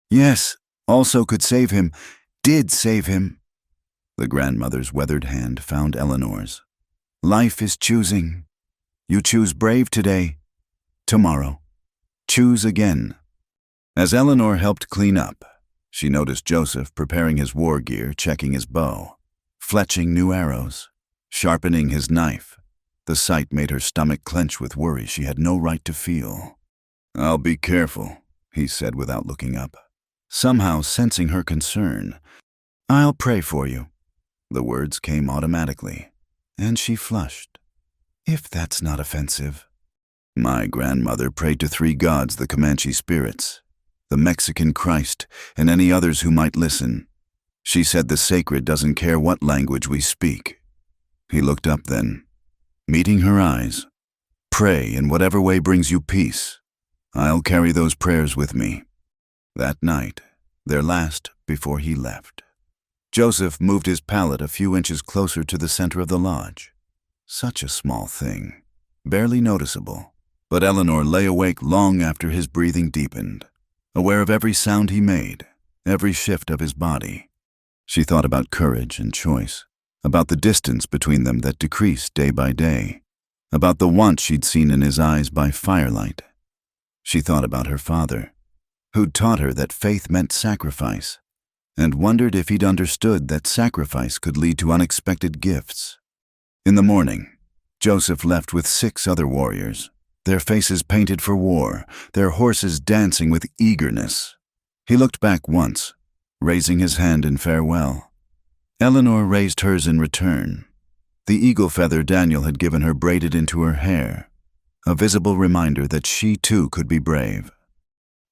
Yes, also could save him, did save him." The grandmother's weathered hand found Eleanor's. "Life is choosing. You choose brave today, tomorrow. Choose again." As Eleanor helped clean up, she noticed Joseph preparing his war gear, checking his bow, fletching new arrows, sharpening his knife. The sight made her stomach clench with worry she had no right to feel. "I'll be careful," he said without looking up, somehow sensing her concern. "I'll pray for you." The words came automatically, and she flushed. "If that's not offensive." "My grandmother prayed to 3 gods, the Comanche spirits, the Mexican Christ, and any others who might listen. She said the sacred doesn't care what language we speak." He looked up then, meeting her eyes. "Pray in whatever way brings you peace. I'll carry those prayers with me." That night, their last before he left, Joseph moved his pallet a few inches closer to the center of the lodge. Such a small thing, barely noticeable. But Eleanor lay awake long after his breathing deepened, aware of every sound he made, every shift of his body. She thought about courage and choice, about the distance between them that decreased day by day, about the want she'd seen in his eyes by firelight. She thought about her father, who'd taught her that faith meant sacrifice, and wondered if he'd understood that sacrifice could lead to unexpected gifts. In the morning, Joseph left with 6 other warriors, their faces painted for war, their horses dancing with eagerness. He looked back once, raising his hand in farewell. Eleanor raised hers in return. The eagle feather Daniel had given her braided into her hair, a visible reminder that she too could be brave.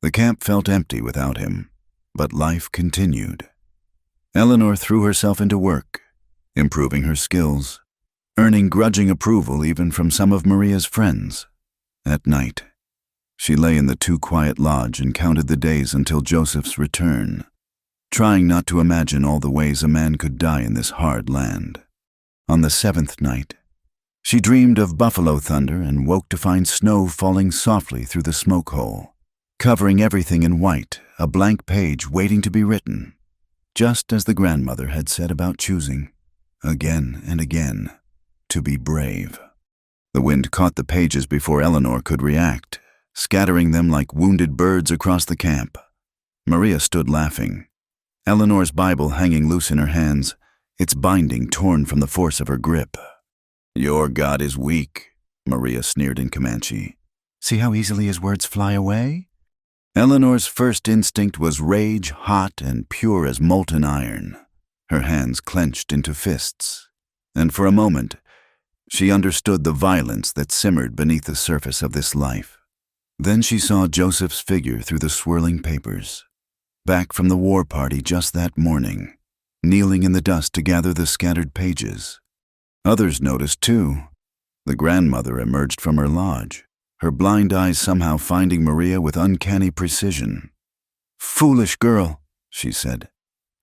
The camp felt empty without him, but life continued. Eleanor threw herself into work, improving her skills, earning grudging approval even from some of Maria's friends. At night, she lay in the too quiet lodge and counted the days until Joseph's return, trying not to imagine all the ways a man could die in this hard land. On the 7th night, she dreamed of buffalo thunder and woke to find snow falling softly through the smoke hole, covering everything in white, a blank page waiting to be written, just as the grandmother had said about choosing, again and again, to be brave. The wind caught the pages before Eleanor could react, scattering them like wounded birds across the camp. Maria stood laughing, Eleanor's Bible hanging loose in her hands, its binding torn from the force of her grip. "Your God is weak," Maria sneered in Comanche. "See how easily his words fly away?" Eleanor's first instinct was rage, hot and pure as molten iron. Her hands clenched into fists, and for a moment, she understood the violence that simmered beneath the surface of this life. Then she saw Joseph's figure through the swirling papers, back from the war party just that morning, kneeling in the dust to gather the scattered pages. Others noticed too. The grandmother emerged from her lodge, her blind eyes somehow finding Maria with uncanny precision. "Foolish girl," she said,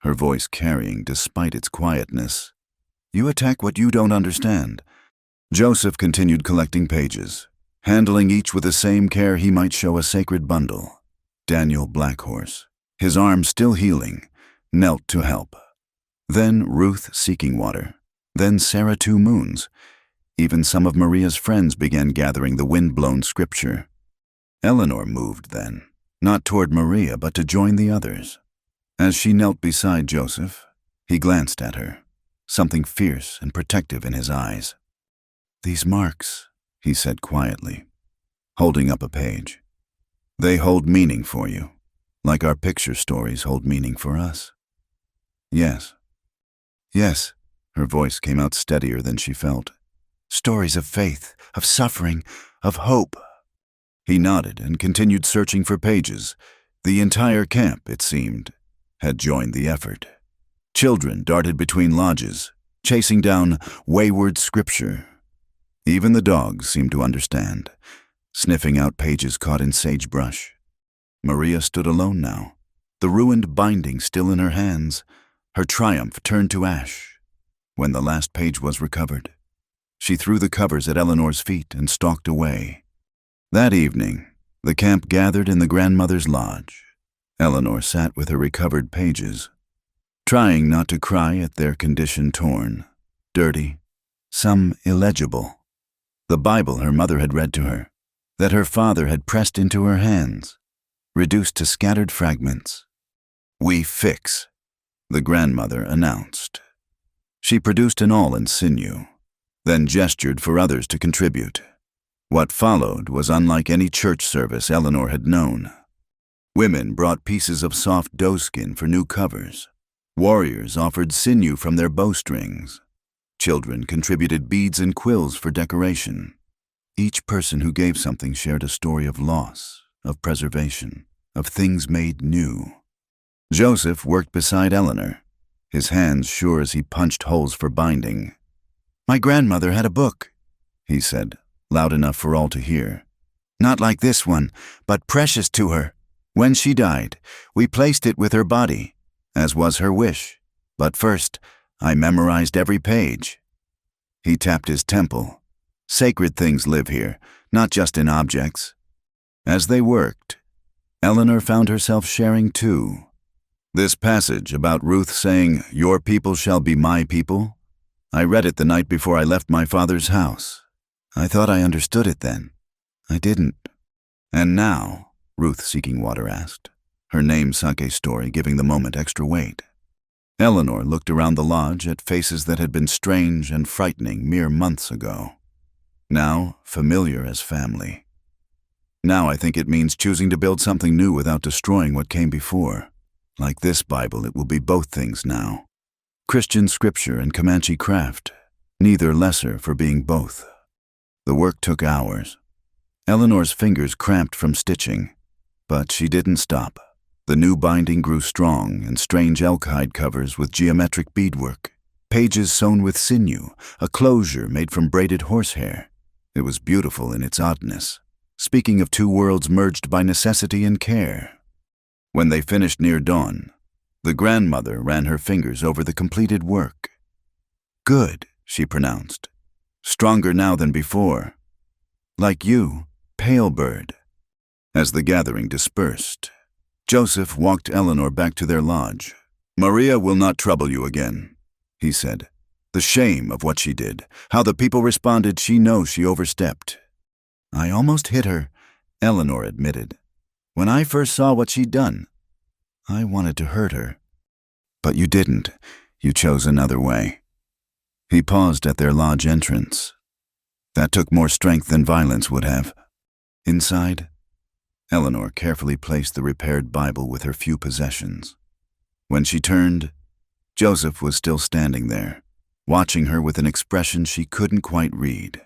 her voice carrying despite its quietness. "You attack what you don't understand." Joseph continued collecting pages, handling each with the same care he might show a sacred bundle. Daniel Blackhorse, his arm still healing, knelt to help. Then Ruth Seeking Water, then Sarah Two Moons. Even some of Maria's friends began gathering the wind-blown scripture. Eleanor moved then, not toward Maria but to join the others. As she knelt beside Joseph, he glanced at her, something fierce and protective in his eyes. "These marks," he said quietly, holding up a page. "They hold meaning for you, like our picture stories hold meaning for us." "Yes. Yes," her voice came out steadier than she felt. "Stories of faith, of suffering, of hope." He nodded and continued searching for pages. The entire camp, it seemed, had joined the effort. Children darted between lodges, chasing down wayward scripture. Even the dogs seemed to understand, sniffing out pages caught in sagebrush. Maria stood alone now, the ruined binding still in her hands, her triumph turned to ash. When the last page was recovered, she threw the covers at Eleanor's feet and stalked away. That evening, the camp gathered in the grandmother's lodge. Eleanor sat with her recovered pages, trying not to cry at their condition torn, dirty, some illegible. The Bible her mother had read to her, that her father had pressed into her hands, reduced to scattered fragments. "We fix," the grandmother announced. She produced an awl and sinew, then gestured for others to contribute. What followed was unlike any church service Eleanor had known. Women brought pieces of soft doeskin for new covers. Warriors offered sinew from their bowstrings. Children contributed beads and quills for decoration. Each person who gave something shared a story of loss, of preservation, of things made new. Joseph worked beside Eleanor, his hands sure as he punched holes for binding. "My grandmother had a book," he said, loud enough for all to hear. "Not like this one, but precious to her. When she died, we placed it with her body, as was her wish. But first, I memorized every page." He tapped his temple. "Sacred things live here, not just in objects." As they worked, Eleanor found herself sharing too. This passage about Ruth saying, "Your people shall be my people," I read it the night before I left my father's house. I thought I understood it then. I didn't. "And now?" Ruth Seeking Water asked, her namesake story giving the moment extra weight. Eleanor looked around the lodge at faces that had been strange and frightening mere months ago. Now familiar as family. "Now I think it means choosing to build something new without destroying what came before. Like this Bible, it will be both things now. Christian scripture and Comanche craft, neither lesser for being both." The work took hours. Eleanor's fingers cramped from stitching, but she didn't stop. The new binding grew strong in strange elk hide covers with geometric beadwork, pages sewn with sinew, a closure made from braided horsehair. It was beautiful in its oddness, speaking of two worlds merged by necessity and care. When they finished near dawn, the grandmother ran her fingers over the completed work. "Good," she pronounced. "Stronger now than before. Like you, pale bird." As the gathering dispersed, Joseph walked Eleanor back to their lodge. "Maria will not trouble you again," he said. "The shame of what she did, how the people responded, she knows she overstepped." "I almost hit her," Eleanor admitted. "When I first saw what she'd done, I wanted to hurt her. But you didn't. You chose another way." He paused at their lodge entrance. That took more strength than violence would have. Inside, Eleanor carefully placed the repaired Bible with her few possessions. When she turned, Joseph was still standing there, watching her with an expression she couldn't quite read.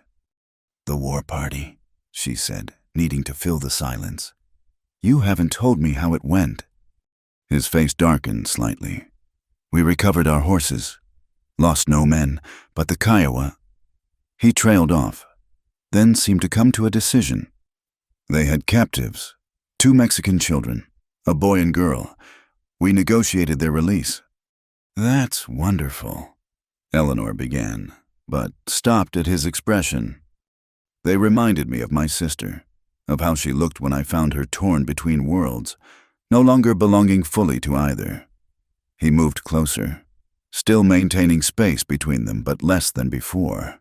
"The war party," she said, needing to fill the silence. "You haven't told me how it went." His face darkened slightly. "We recovered our horses, lost no men, but the Kiowa." He trailed off, then seemed to come to a decision. They had captives, 2 Mexican children, a boy and girl. We negotiated their release. That's wonderful, Eleanor began, but stopped at his expression. They reminded me of my sister, of how she looked when I found her torn between worlds, no longer belonging fully to either. He moved closer, still maintaining space between them, but less than before.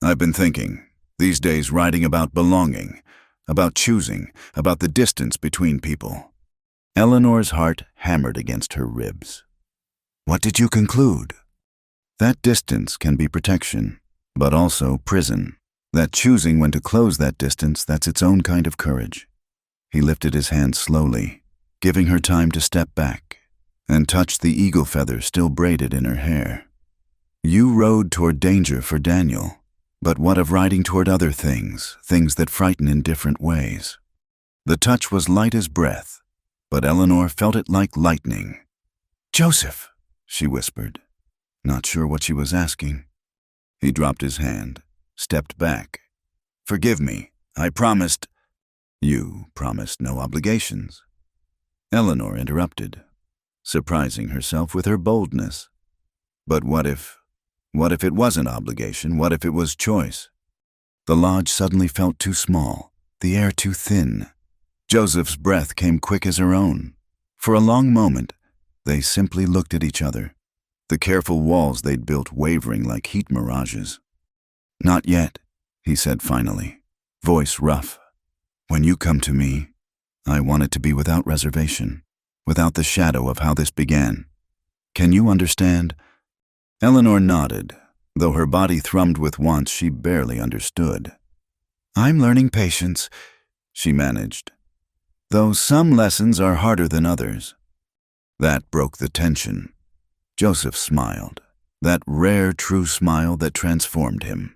I've been thinking, these days, writing about belonging, about choosing, about the distance between people. Eleanor's heart hammered against her ribs. What did you conclude? That distance can be protection, but also prison. That choosing when to close that distance, that's its own kind of courage. He lifted his hand slowly, giving her time to step back, and touched the eagle feather still braided in her hair. You rode toward danger for Daniel, but what of riding toward other things, things that frighten in different ways? The touch was light as breath, but Eleanor felt it like lightning. Joseph, she whispered, not sure what she was asking. He dropped his hand, stepped back. Forgive me, I promised. You promised no obligations. Eleanor interrupted, surprising herself with her boldness. But what if it wasn't obligation? What if it was choice? The lodge suddenly felt too small, the air too thin. Joseph's breath came quick as her own. For a long moment, they simply looked at each other, the careful walls they'd built wavering like heat mirages. Not yet, he said finally, voice rough. When you come to me, I want it to be without reservation, without the shadow of how this began. Can you understand? Eleanor nodded, though her body thrummed with wants she barely understood. I'm learning patience, she managed, though some lessons are harder than others. That broke the tension. Joseph smiled, that rare true smile that transformed him.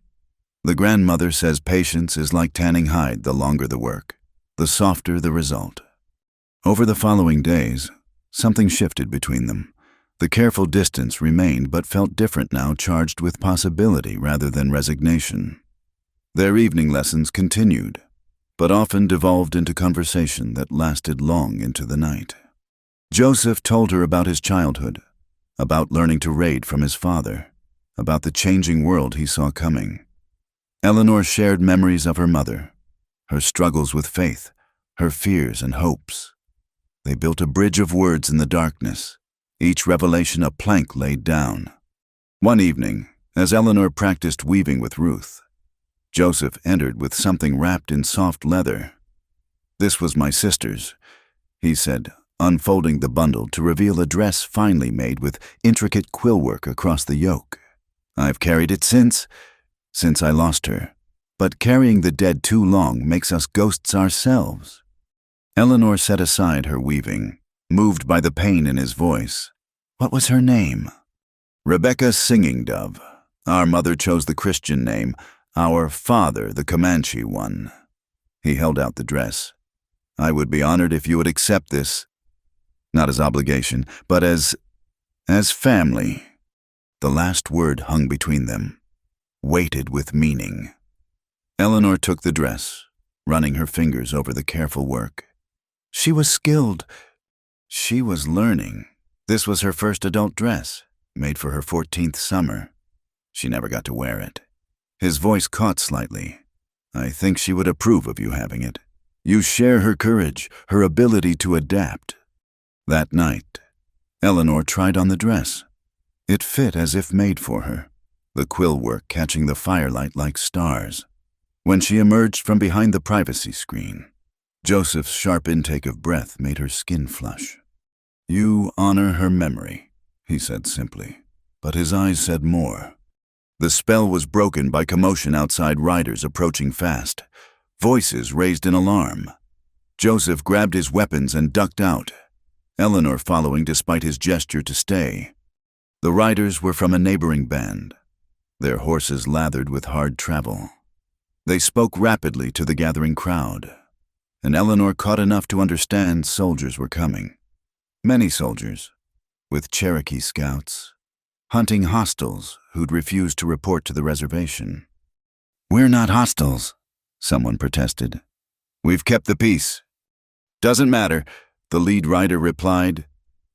The grandmother says patience is like tanning hide. The longer the work, the softer the result. Over the following days, something shifted between them. The careful distance remained but felt different now, charged with possibility rather than resignation. Their evening lessons continued, but often devolved into conversation that lasted long into the night. Joseph told her about his childhood, about learning to raid from his father, about the changing world he saw coming. Eleanor shared memories of her mother, her struggles with faith, her fears and hopes. They built a bridge of words in the darkness, each revelation a plank laid down. One evening, as Eleanor practiced weaving with Ruth, Joseph entered with something wrapped in soft leather. This was my sister's, he said, unfolding the bundle to reveal a dress finely made with intricate quill work across the yoke. I've carried it since I lost her, but carrying the dead too long makes us ghosts ourselves. Eleanor set aside her weaving, moved by the pain in his voice. What was her name? Rebecca Singing Dove. Our mother chose the Christian name, our father the Comanche one. He held out the dress. I would be honored if you would accept this, not as obligation, but as family. The last word hung between them, weighted with meaning. Eleanor took the dress, running her fingers over the careful work. She was skilled. She was learning. This was her first adult dress, made for her 14th summer. She never got to wear it. His voice caught slightly. I think she would approve of you having it. You share her courage, her ability to adapt. That night, Eleanor tried on the dress. It fit as if made for her, the quill work catching the firelight like stars. When she emerged from behind the privacy screen, Joseph's sharp intake of breath made her skin flush. You honor her memory, he said simply, but his eyes said more. The spell was broken by commotion outside, riders approaching fast, voices raised in alarm. Joseph grabbed his weapons and ducked out, Eleanor following despite his gesture to stay. The riders were from a neighboring band, their horses lathered with hard travel. They spoke rapidly to the gathering crowd, and Eleanor caught enough to understand soldiers were coming. Many soldiers, with Cherokee scouts, hunting hostiles who'd refused to report to the reservation. We're not hostiles, someone protested. We've kept the peace. Doesn't matter, the lead rider replied.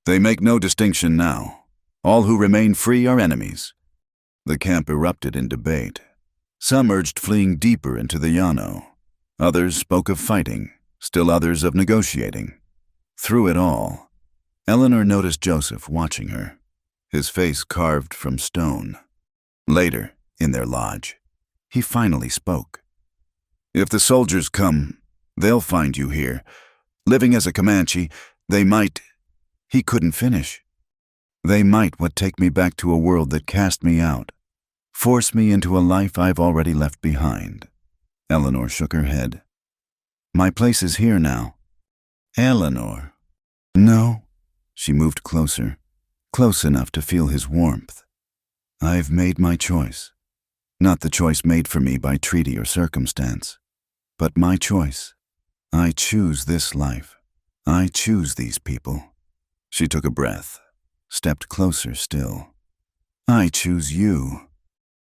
They make no distinction now. All who remain free are enemies. The camp erupted in debate. Some urged fleeing deeper into the Llano. Others spoke of fighting, still others of negotiating. Through it all, Eleanor noticed Joseph watching her, his face carved from stone. Later, in their lodge, he finally spoke. If the soldiers come, they'll find you here. Living as a Comanche, they might— He couldn't finish. They might what take me back to a world that cast me out, force me into a life I've already left behind. Eleanor shook her head. My place is here now. Eleanor. No. She moved closer, close enough to feel his warmth. I've made my choice. Not the choice made for me by treaty or circumstance, but my choice. I choose this life. I choose these people. She took a breath, stepped closer still. I choose you.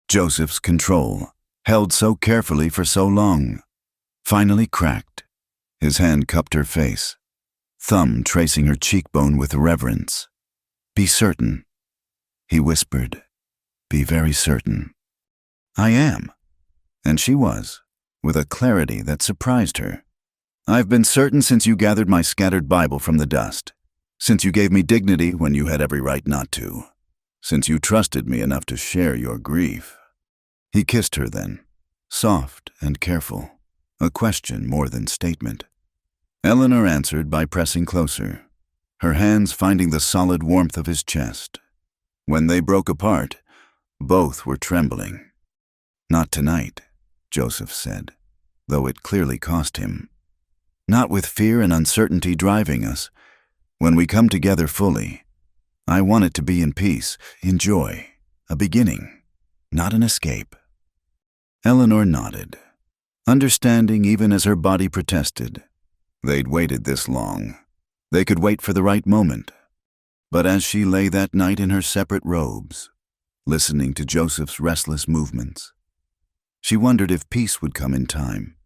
Joseph's control, held so carefully for so long, finally cracked. His hand cupped her face, thumb tracing her cheekbone with reverence. Be certain, he whispered. Be very certain. I am. And she was, with a clarity that surprised her. I've been certain since you gathered my scattered Bible from the dust, since you gave me dignity when you had every right not to, since you trusted me enough to share your grief. He kissed her then, soft and careful, a question more than statement. Eleanor answered by pressing closer, her hands finding the solid warmth of his chest. When they broke apart, both were trembling. Not tonight, Joseph said, though it clearly cost him. Not with fear and uncertainty driving us. When we come together fully, I want it to be in peace, in joy, a beginning, not an escape. Eleanor nodded, understanding even as her body protested. They'd waited this long. They could wait for the right moment. But as she lay that night in her separate robes, listening to Joseph's restless movements, she wondered if peace would come in time.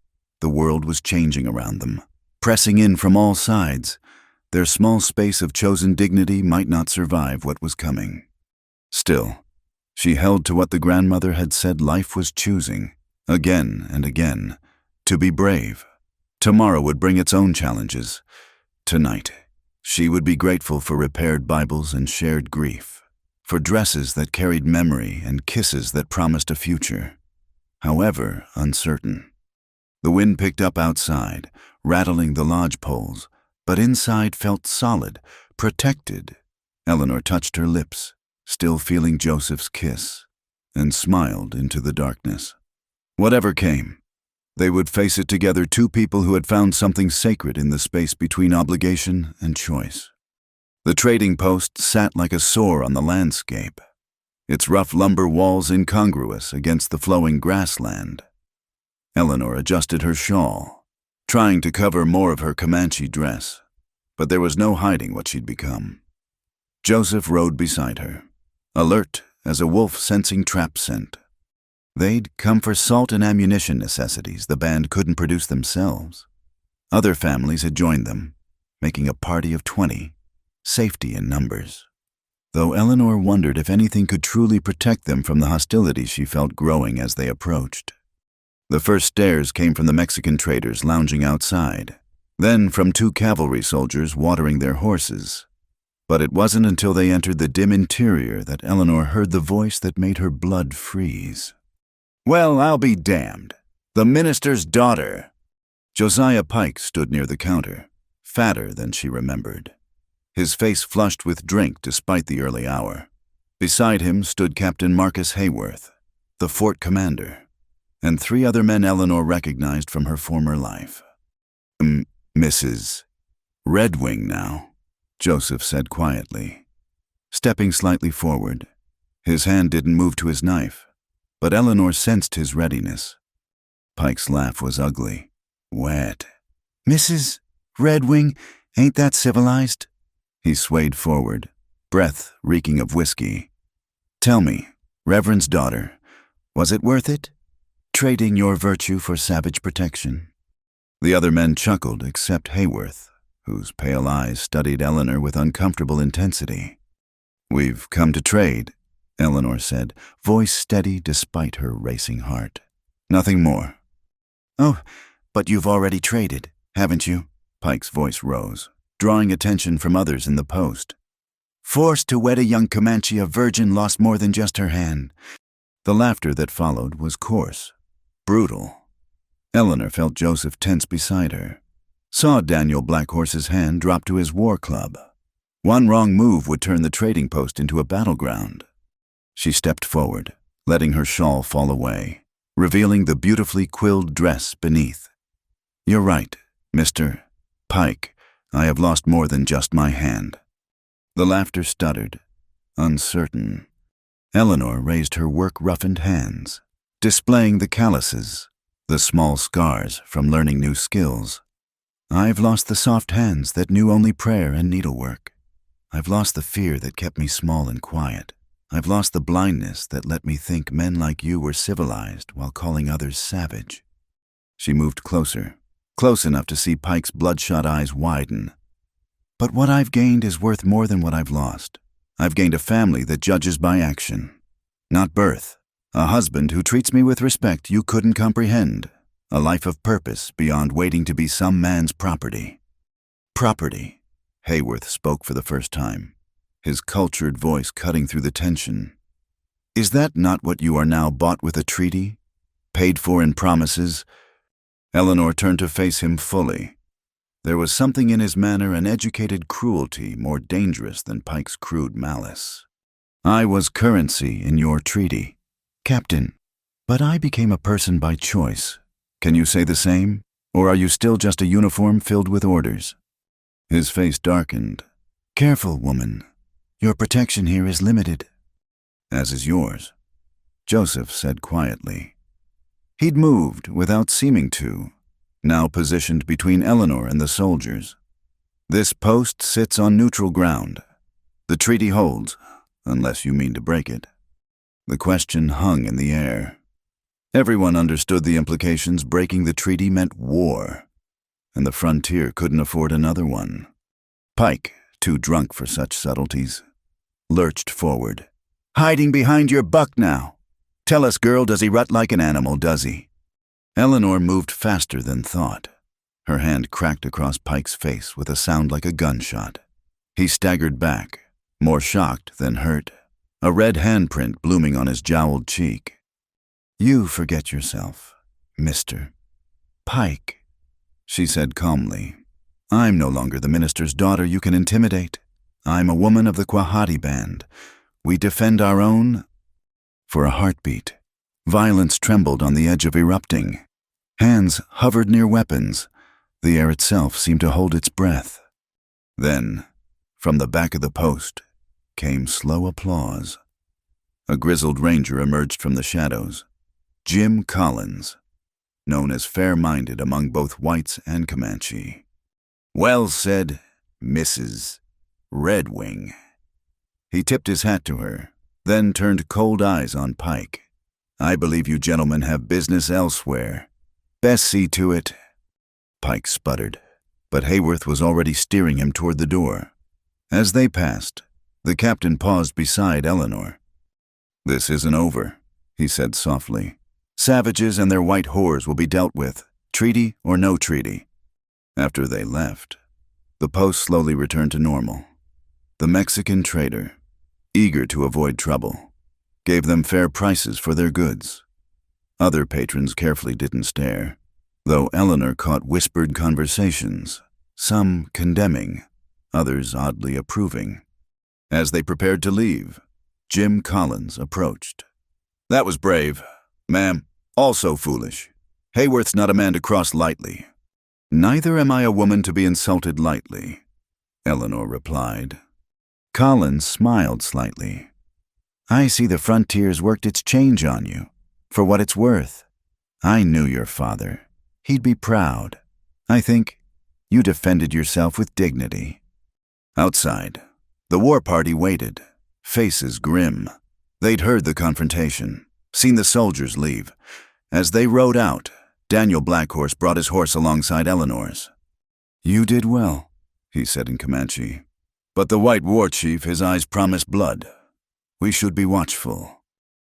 The world was changing around them, pressing in from all sides. Their small space of chosen dignity might not survive what was coming. Still, she held to what the grandmother had said life was choosing, again and again, to be brave. Tomorrow would bring its own challenges. Tonight, she would be grateful for repaired Bibles and shared grief, for dresses that carried memory and kisses that promised a future, however uncertain. The wind picked up outside, rattling the lodge poles, but inside felt solid, protected. Eleanor touched her lips, still feeling Joseph's kiss, and smiled into the darkness. Whatever came, they would face it together, two people who had found something sacred in the space between obligation and choice. The trading post sat like a sore on the landscape, its rough lumber walls incongruous against the flowing grassland. Eleanor adjusted her shawl, trying to cover more of her Comanche dress, but there was no hiding what she'd become. Joseph rode beside her, alert as a wolf sensing trap scent. They'd come for salt and ammunition necessities the band couldn't produce themselves. Other families had joined them, making a party of 20, safety in numbers. Though Eleanor wondered if anything could truly protect them from the hostility she felt growing as they approached. The first stares came from the Mexican traders lounging outside, then from 2 cavalry soldiers watering their horses. But it wasn't until they entered the dim interior that Eleanor heard the voice that made her blood freeze. Well, I'll be damned. The minister's daughter. Josiah Pike stood near the counter, fatter than she remembered, his face flushed with drink despite the early hour. Beside him stood Captain Marcus Hayworth, the fort commander, and 3 other men Eleanor recognized from her former life. Mrs. Redwing now, Joseph said quietly, stepping slightly forward. His hand didn't move to his knife, but Eleanor sensed his readiness. Pike's laugh was ugly, wet. Mrs. Redwing, ain't that civilized? He swayed forward, breath reeking of whiskey. Tell me, Reverend's daughter, was it worth it? Trading your virtue for savage protection? The other men chuckled except Hayworth, whose pale eyes studied Eleanor with uncomfortable intensity. "We've come to trade," Eleanor said, voice steady despite her racing heart. "Nothing more." "Oh, but you've already traded, haven't you?" Pike's voice rose, drawing attention from others in the post. "Forced to wed a young Comanche, a virgin lost more than just her hand." The laughter that followed was coarse, brutal. Eleanor felt Joseph tense beside her, saw Daniel Blackhorse's hand drop to his war club. One wrong move would turn the trading post into a battleground. She stepped forward, letting her shawl fall away, revealing the beautifully quilled dress beneath. "You're right, Mr. Pike. I have lost more than just my hand." The laughter stuttered, uncertain. Eleanor raised her work-roughened hands, displaying the calluses, the small scars from learning new skills. "I've lost the soft hands that knew only prayer and needlework. I've lost the fear that kept me small and quiet. I've lost the blindness that let me think men like you were civilized while calling others savage." She moved closer, close enough to see Pike's bloodshot eyes widen. "But what I've gained is worth more than what I've lost. I've gained a family that judges by action, not birth. A husband who treats me with respect you couldn't comprehend. A life of purpose beyond waiting to be some man's property." "Property," Hayworth spoke for the first time, his cultured voice cutting through the tension. "Is that not what you are now, bought with a treaty? Paid for in promises?" Eleanor turned to face him fully. There was something in his manner, an educated cruelty more dangerous than Pike's crude malice. "I was currency in your treaty, Captain, but I became a person by choice. Can you say the same, or are you still just a uniform filled with orders?" His face darkened. "Careful, woman. Your protection here is limited." "As is yours," Joseph said quietly. He'd moved without seeming to, now positioned between Eleanor and the soldiers. "This post sits on neutral ground. The treaty holds, unless you mean to break it." The question hung in the air. Everyone understood the implications. Breaking the treaty meant war, and the frontier couldn't afford another one. Pike, too drunk for such subtleties, lurched forward. "Hiding behind your buck now. Tell us, girl, does he rut like an animal, does he?" Eleanor moved faster than thought. Her hand cracked across Pike's face with a sound like a gunshot. He staggered back, more shocked than hurt, a red handprint blooming on his jowled cheek. "You forget yourself, Mr. Pike," she said calmly. "I'm no longer the minister's daughter you can intimidate. I'm a woman of the Quahati band. We defend our own." For a heartbeat, violence trembled on the edge of erupting. Hands hovered near weapons. The air itself seemed to hold its breath. Then, from the back of the post, came slow applause. A grizzled ranger emerged from the shadows. Jim Collins, known as fair-minded among both whites and Comanche. "Well said, Mrs. Red Wing." He tipped his hat to her, then turned cold eyes on Pike. "I believe you gentlemen have business elsewhere. Best see to it." Pike sputtered, but Hayworth was already steering him toward the door. As they passed, the captain paused beside Eleanor. "This isn't over," he said softly. "Savages and their white whores will be dealt with, treaty or no treaty." After they left, the post slowly returned to normal. The Mexican trader, eager to avoid trouble, gave them fair prices for their goods. Other patrons carefully didn't stare, though Eleanor caught whispered conversations, some condemning, others oddly approving. As they prepared to leave, Jim Collins approached. "That was brave, ma'am, also foolish. Hayworth's not a man to cross lightly." "Neither am I a woman to be insulted lightly," Eleanor replied. Collins smiled slightly. "I see the frontier's worked its change on you, for what it's worth. I knew your father. He'd be proud. I think you defended yourself with dignity." Outside, the war party waited, faces grim. They'd heard the confrontation, seen the soldiers leave. As they rode out, Daniel Blackhorse brought his horse alongside Eleanor's. "You did well," he said in Comanche. "But the white war chief, his eyes promised blood. We should be watchful."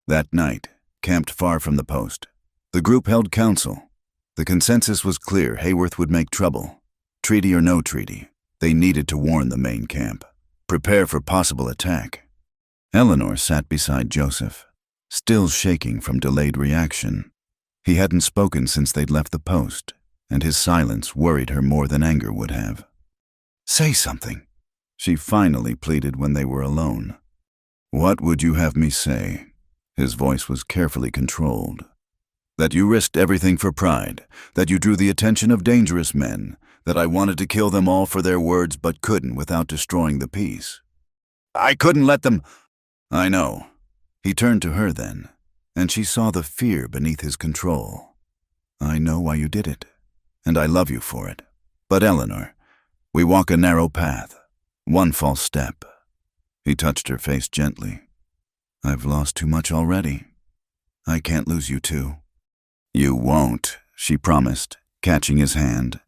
That night, camped far from the post, the group held council. The consensus was clear: Hayworth would make trouble. Treaty or no treaty, they needed to warn the main camp, prepare for possible attack. Eleanor sat beside Joseph, still shaking from delayed reaction. He hadn't spoken since they'd left the post, and his silence worried her more than anger would have. "Say something," she finally pleaded when they were alone. "What would you have me say?" His voice was carefully controlled. "That you risked everything for pride, that you drew the attention of dangerous men, that I wanted to kill them all for their words but couldn't without destroying the peace. I couldn't let them—" "I know." He turned to her then, and she saw the fear beneath his control. "I know why you did it, and I love you for it. But Eleanor, we walk a narrow path, one false step." He touched her face gently. "I've lost too much already. I can't lose you too." "You won't," she promised, catching his hand.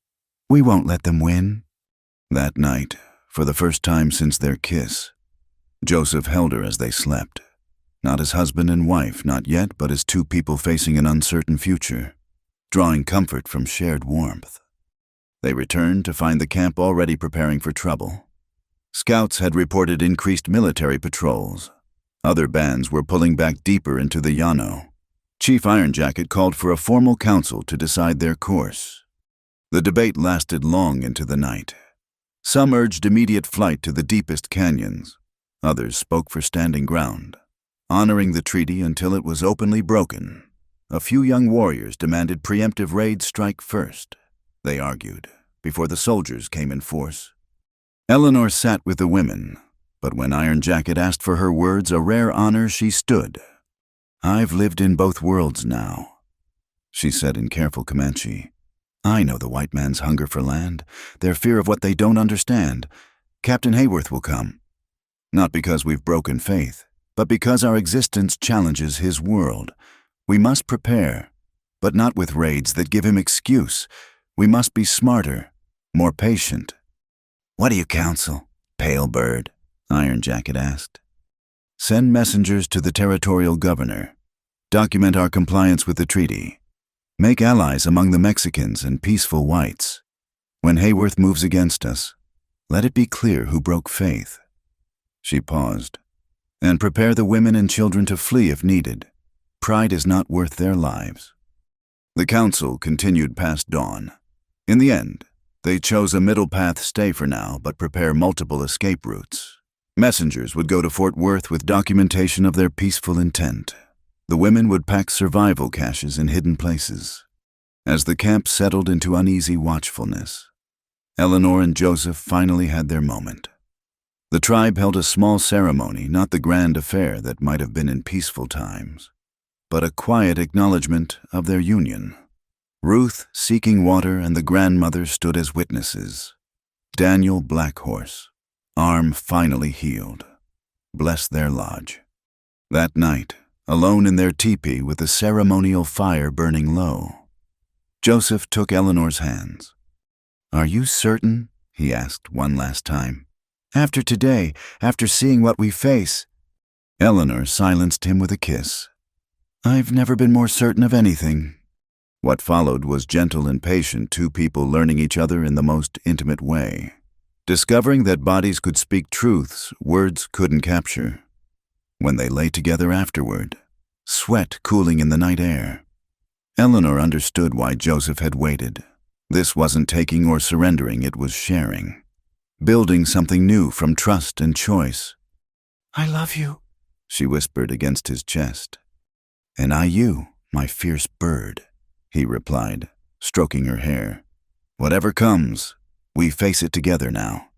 "We won't let them win." That night, for the first time since their kiss, Joseph held her as they slept. Not as husband and wife, not yet, but as two people facing an uncertain future, drawing comfort from shared warmth. They returned to find the camp already preparing for trouble. Scouts had reported increased military patrols. Other bands were pulling back deeper into the Llano. Chief Ironjacket called for a formal council to decide their course. The debate lasted long into the night. Some urged immediate flight to the deepest canyons. Others spoke for standing ground, honoring the treaty until it was openly broken. A few young warriors demanded preemptive raids strike first, they argued, before the soldiers came in force. Eleanor sat with the women, but when Ironjacket asked for her words, a rare honor, she stood. "I've lived in both worlds now," she said in careful Comanche. "I know the white man's hunger for land, their fear of what they don't understand. Captain Hayworth will come. Not because we've broken faith, but because our existence challenges his world. We must prepare, but not with raids that give him excuse. We must be smarter, more patient." "What do you counsel, pale bird?" Ironjacket asked. "Send messengers to the territorial governor. Document our compliance with the treaty. Make allies among the Mexicans and peaceful whites. When Hayworth moves against us, let it be clear who broke faith." She paused. "And prepare the women and children to flee if needed. Pride is not worth their lives." The council continued past dawn. In the end, they chose a middle path: stay for now, but prepare multiple escape routes. Messengers would go to Fort Worth with documentation of their peaceful intent. The women would pack survival caches in hidden places. As the camp settled into uneasy watchfulness, Eleanor and Joseph finally had their moment. The tribe held a small ceremony, not the grand affair that might have been in peaceful times, but a quiet acknowledgement of their union. Ruth, seeking water, and the grandmother stood as witnesses. Daniel Blackhorse, arm finally healed, blessed their lodge. That night, alone in their teepee with the ceremonial fire burning low, Joseph took Eleanor's hands. "Are you certain?" he asked one last time. "After today, after seeing what we face—" Eleanor silenced him with a kiss. "I've never been more certain of anything." What followed was gentle and patient, two people learning each other in the most intimate way, discovering that bodies could speak truths words couldn't capture. When they lay together afterward, sweat cooling in the night air, Eleanor understood why Joseph had waited. This wasn't taking or surrendering, it was sharing. Building something new from trust and choice. "I love you," she whispered against his chest. "And I you, my fierce bird," he replied, stroking her hair. "Whatever comes, we face it together now."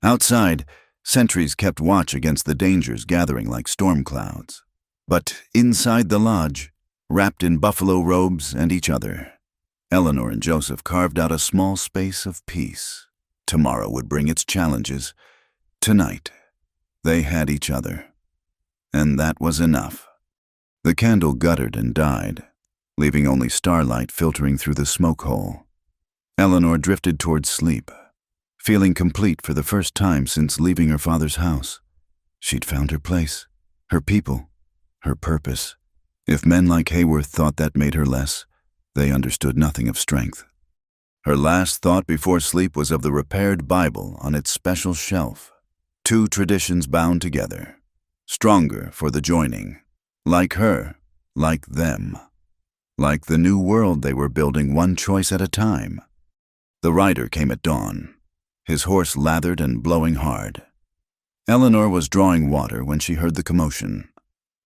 Outside, sentries kept watch against the dangers gathering like storm clouds. But inside the lodge, wrapped in buffalo robes and each other, Eleanor and Joseph carved out a small space of peace. Tomorrow would bring its challenges. Tonight, they had each other. And that was enough. The candle guttered and died. leaving only starlight filtering through the smoke hole. Eleanor drifted towards sleep, feeling complete for the first time since leaving her father's house. She'd found her place, her people, her purpose. If men like Hayworth thought that made her less, they understood nothing of strength. Her last thought before sleep was of the repaired Bible on its special shelf. Two traditions bound together, stronger for the joining. Like her, like them. Like the new world they were building, one choice at a time. The rider came at dawn, his horse lathered and blowing hard. Eleanor was drawing water when she heard the commotion,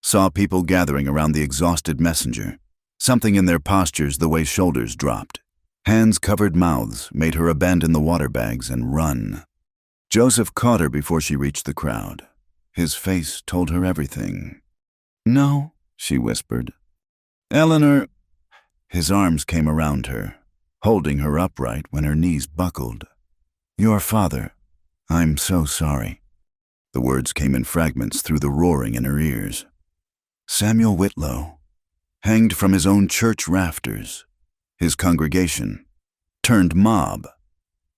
saw people gathering around the exhausted messenger. Something in their postures, the way shoulders dropped. Hands-covered mouths made her abandon the water bags and run. Joseph caught her before she reached the crowd. His face told her everything. "No," she whispered. "Eleanor." His arms came around her, holding her upright when her knees buckled. "Your father. I'm so sorry." The words came in fragments through the roaring in her ears. Samuel Whitlow, hanged from his own church rafters. His congregation, turned mob.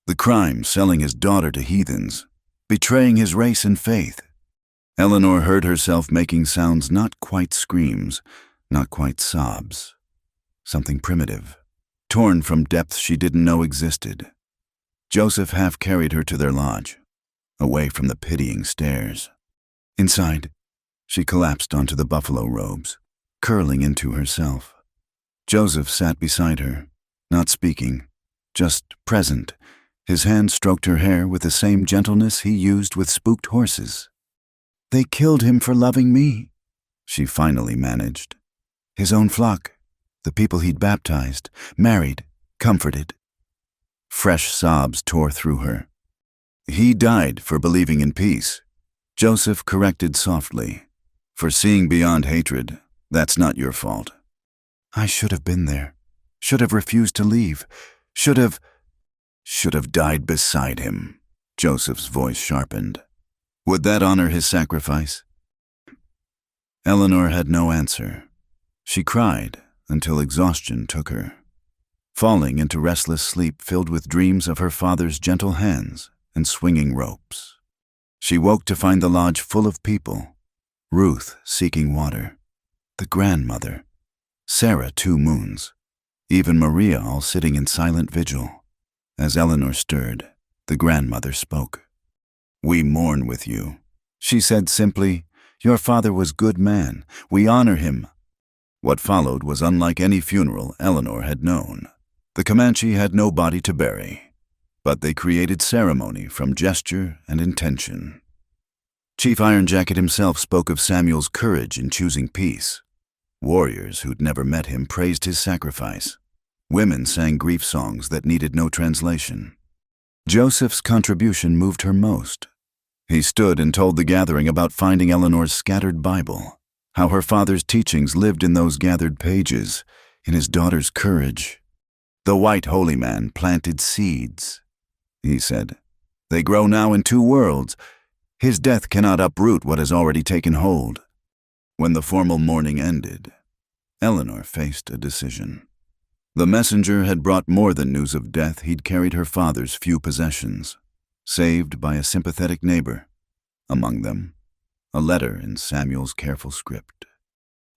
The crime selling his daughter to heathens, betraying his race and faith. Eleanor heard herself making sounds not quite screams, not quite sobs. Something primitive, torn from depths she didn't know existed. Joseph half carried her to their lodge, away from the pitying stares. Inside, she collapsed onto the buffalo robes, curling into herself. Joseph sat beside her, not speaking, just present. His hand stroked her hair with the same gentleness he used with spooked horses. "They killed him for loving me," she finally managed. His own flock, the people he'd baptized, married, comforted. Fresh sobs tore through her. "He died for believing in peace," Joseph corrected softly. "For seeing beyond hatred, that's not your fault." "I should have been there, should have refused to leave, should have died beside him," Joseph's voice sharpened. "Would that honor his sacrifice?" Eleanor had no answer. She cried until exhaustion took her, falling into restless sleep filled with dreams of her father's gentle hands and swinging ropes. She woke to find the lodge full of people, Ruth seeking water, the grandmother, Sarah 2 moons, even Maria all sitting in silent vigil. As Eleanor stirred, the grandmother spoke. "We mourn with you," she said simply. "Your father was good man. We honor him." What followed was unlike any funeral Eleanor had known. The Comanche had no body to bury, but they created ceremony from gesture and intention. Chief Iron Jacket himself spoke of Samuel's courage in choosing peace. Warriors who'd never met him praised his sacrifice. Women sang grief songs that needed no translation. Joseph's contribution moved her most. He stood and told the gathering about finding Eleanor's scattered Bible, how her father's teachings lived in those gathered pages, in his daughter's courage. "The white holy man planted seeds," he said. "They grow now in 2 worlds. His death cannot uproot what has already taken hold." When the formal mourning ended, Eleanor faced a decision. The messenger had brought more than news of death. He'd carried her father's few possessions, saved by a sympathetic neighbor. Among them, a letter in Samuel's careful script.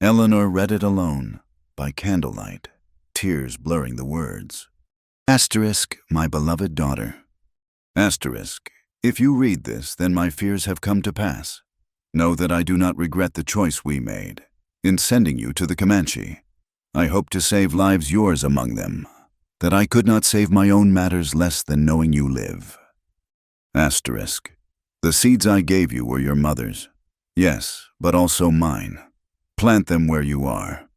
Eleanor read it alone, by candlelight, tears blurring the words. Asterisk, my beloved daughter. Asterisk, if you read this, then my fears have come to pass. Know that I do not regret the choice we made in sending you to the Comanche. I hope to save lives, yours among them, that I could not save my own matters less than knowing you live. Asterisk, the seeds I gave you were your mother's. Yes, but also mine. Plant them where you are.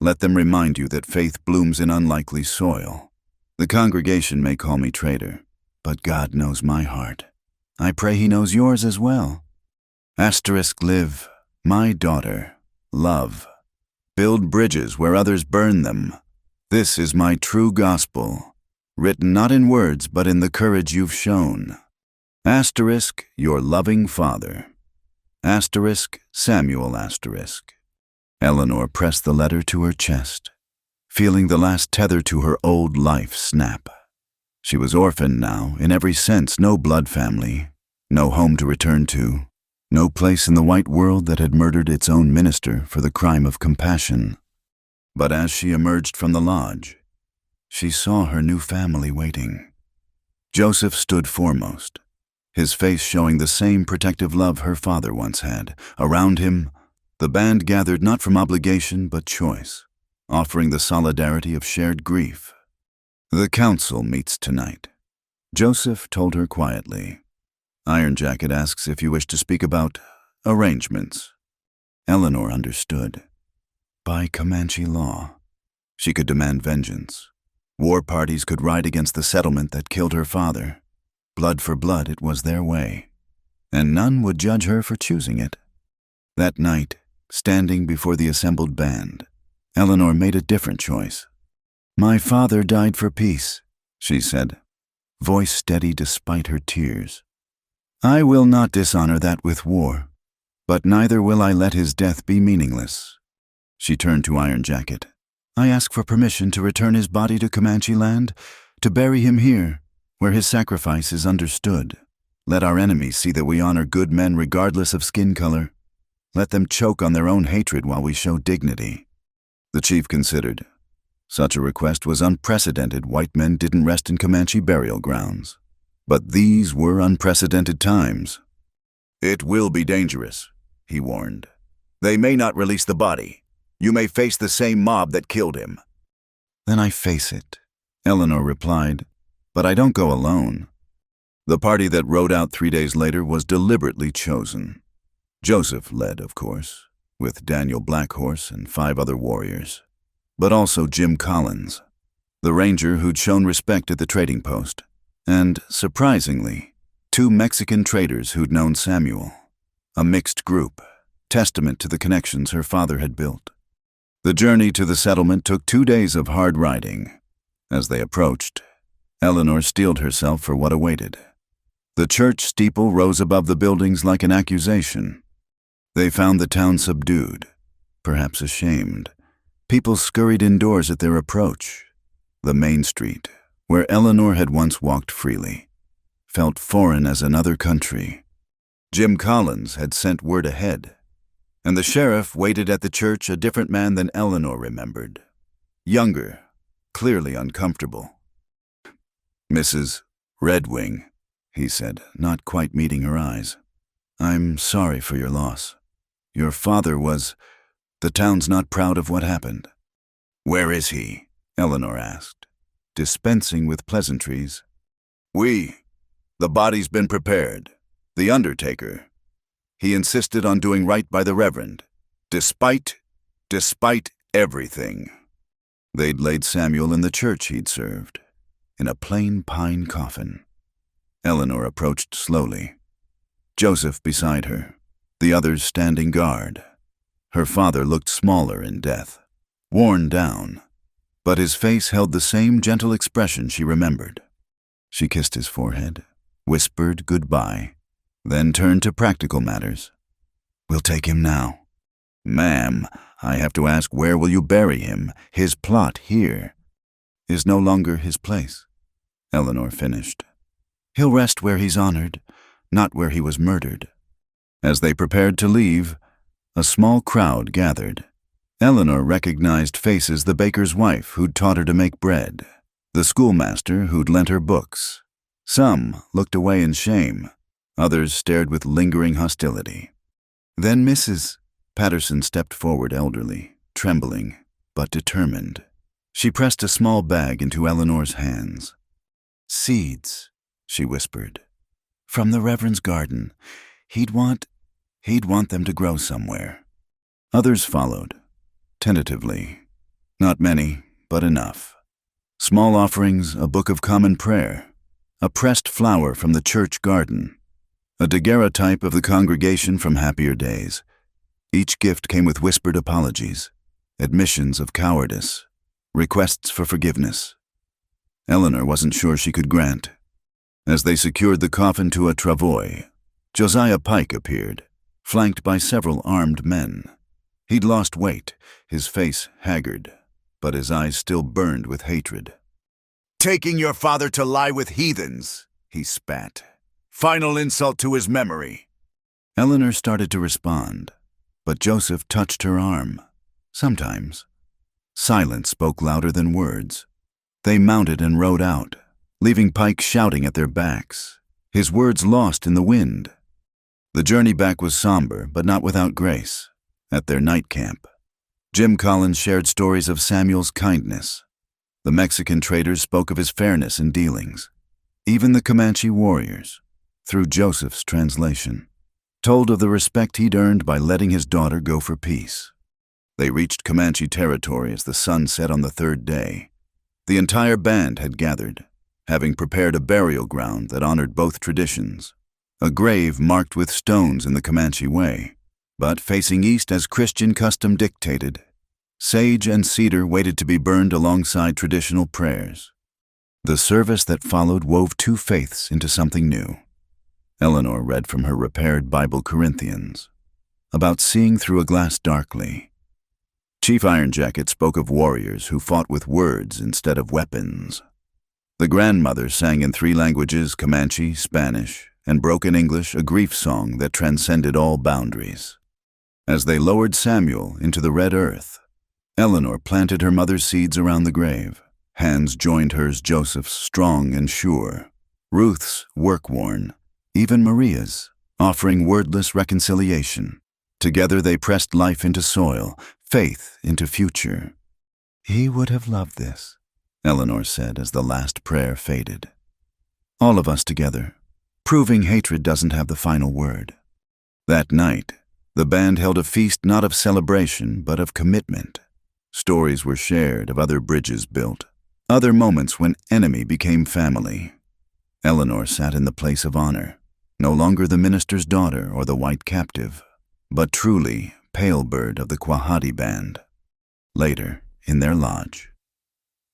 Let them remind you that faith blooms in unlikely soil. The congregation may call me traitor, but God knows my heart. I pray he knows yours as well. Asterisk, live, my daughter, love. Build bridges where others burn them. This is my true gospel, written not in words but in the courage you've shown. Asterisk, your loving father. Asterisk, Samuel asterisk. Eleanor pressed the letter to her chest. feeling the last tether to her old life snap. She was orphaned now, in every sense, no blood family, no home to return to, no place in the white world that had murdered its own minister for the crime of compassion. But as she emerged from the lodge, she saw her new family waiting. Joseph stood foremost, his face showing the same protective love her father once had. Around him, the band gathered not from obligation but choice, offering the solidarity of shared grief. "The council meets tonight," Joseph told her quietly. "Iron Jacket asks if you wish to speak about arrangements." Eleanor understood. By Comanche law, she could demand vengeance. War parties could ride against the settlement that killed her father. Blood for blood, it was their way, and none would judge her for choosing it. That night, standing before the assembled band, Eleanor made a different choice. "My father died for peace," she said, voice steady despite her tears. "I will not dishonor that with war, but neither will I let his death be meaningless." She turned to Iron Jacket. "I ask for permission to return his body to Comanche land, to bury him here, where his sacrifice is understood. Let our enemies see that we honor good men regardless of skin color. Let them choke on their own hatred while we show dignity." The chief considered. Such a request was unprecedented. White men didn't rest in Comanche burial grounds. But these were unprecedented times. "It will be dangerous," he warned. "They may not release the body. You may face the same mob that killed him." "Then I face it," Eleanor replied, "but I don't go alone." The party that rode out 3 days later was deliberately chosen. Joseph led, of course, with Daniel Blackhorse and 5 other warriors, but also Jim Collins, the ranger who'd shown respect at the trading post, and, surprisingly, 2 Mexican traders who'd known Samuel. A mixed group, testament to the connections her father had built. The journey to the settlement took 2 days of hard riding. As they approached, Eleanor steeled herself for what awaited. The church steeple rose above the buildings like an accusation. They found the town subdued, perhaps ashamed. People scurried indoors at their approach. The main street, where Eleanor had once walked freely, felt foreign as another country. Jim Collins had sent word ahead, and the sheriff waited at the church, a different man than Eleanor remembered. Younger, clearly uncomfortable. "Mrs. Redwing," he said, not quite meeting her eyes. "I'm sorry for your loss. Your father was... The town's not proud of what happened." "Where is he?" Eleanor asked, dispensing with pleasantries. The body's been prepared. The undertaker. He insisted on doing right by the Reverend, despite everything." They'd laid Samuel in the church he'd served, in a plain pine coffin. Eleanor approached slowly, Joseph beside her, the others standing guard. Her father looked smaller in death, worn down, but his face held the same gentle expression she remembered. She kissed his forehead, whispered goodbye, then turned to practical matters. "We'll take him now." "Ma'am, I have to ask, where will you bury him? His plot here is no longer his place," Eleanor finished. "He'll rest where he's honored, not where he was murdered." As they prepared to leave, a small crowd gathered. Eleanor recognized faces: the baker's wife who'd taught her to make bread, the schoolmaster who'd lent her books. Some looked away in shame, others stared with lingering hostility. Then Mrs. Patterson stepped forward, elderly, trembling, but determined. She pressed a small bag into Eleanor's hands. "Seeds," she whispered, "from the Reverend's garden. He'd want them to grow somewhere." Others followed, tentatively. Not many, but enough. Small offerings, a book of common prayer, a pressed flower from the church garden, a daguerreotype of the congregation from happier days. Each gift came with whispered apologies, admissions of cowardice, requests for forgiveness. Eleanor wasn't sure she could grant. As they secured the coffin to a travois, Josiah Pike appeared, flanked by several armed men. He'd lost weight, his face haggard, but his eyes still burned with hatred. "Taking your father to lie with heathens," he spat. "Final insult to his memory." Eleanor started to respond, but Joseph touched her arm. Sometimes. Silence spoke louder than words. They mounted and rode out, leaving Pike shouting at their backs, his words lost in the wind. The journey back was somber, but not without grace. At their night camp, Jim Collins shared stories of Samuel's kindness. The Mexican traders spoke of his fairness in dealings. Even the Comanche warriors, through Joseph's translation, told of the respect he'd earned by letting his daughter go for peace. They reached Comanche territory as the sun set on the third day. The entire band had gathered, having prepared a burial ground that honored both traditions, a grave marked with stones in the Comanche way, but facing east as Christian custom dictated. Sage and cedar waited to be burned alongside traditional prayers. The service that followed wove two faiths into something new. Eleanor read from her repaired Bible Corinthians, about seeing through a glass darkly. Chief Ironjacket spoke of warriors who fought with words instead of weapons. The grandmother sang in 3 languages, Comanche, Spanish, and broken English, a grief song that transcended all boundaries. As they lowered Samuel into the red earth, Eleanor planted her mother's seeds around the grave. Hands joined hers, Joseph's strong and sure, Ruth's work-worn, even Maria's, offering wordless reconciliation. Together they pressed life into soil, faith into future. "He would have loved this," Eleanor said as the last prayer faded. "All of us together, proving hatred doesn't have the final word." That night, the band held a feast not of celebration, but of commitment. Stories were shared of other bridges built, other moments when enemy became family. Eleanor sat in the place of honor, no longer the minister's daughter or the white captive, but truly pale bird of the Quahati band. Later, in their lodge,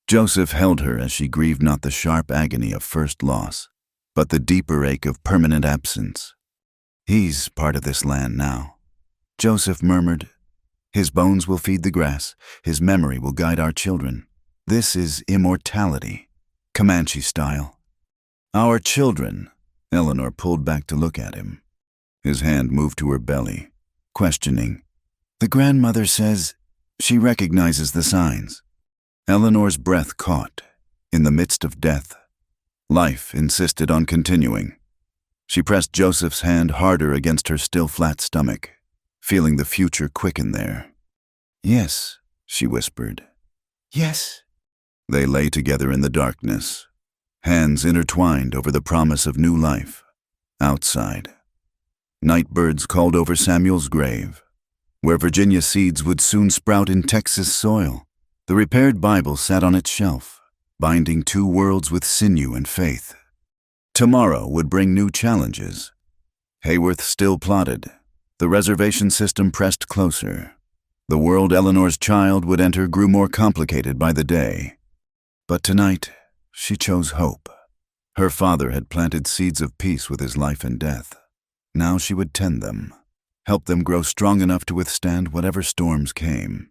Joseph held her as she grieved not the sharp agony of first loss, but the deeper ache of permanent absence. "He's part of this land now," Joseph murmured. "His bones will feed the grass, his memory will guide our children. This is immortality, Comanche style." "Our children," Eleanor pulled back to look at him. His hand moved to her belly, questioning. "The grandmother says she recognizes the signs." Eleanor's breath caught. In the midst of death, life insisted on continuing. She pressed Joseph's hand harder against her still flat stomach, feeling the future quicken there. "Yes," she whispered. "Yes." They lay together in the darkness, hands intertwined over the promise of new life. Outside, night birds called over Samuel's grave, where Virginia seeds would soon sprout in Texas soil. The repaired Bible sat on its shelf, binding 2 worlds with sinew and faith. Tomorrow would bring new challenges. Hayworth still plotted. The reservation system pressed closer. The world Eleanor's child would enter grew more complicated by the day. But tonight, she chose hope. Her father had planted seeds of peace with his life and death. Now she would tend them, help them grow strong enough to withstand whatever storms came.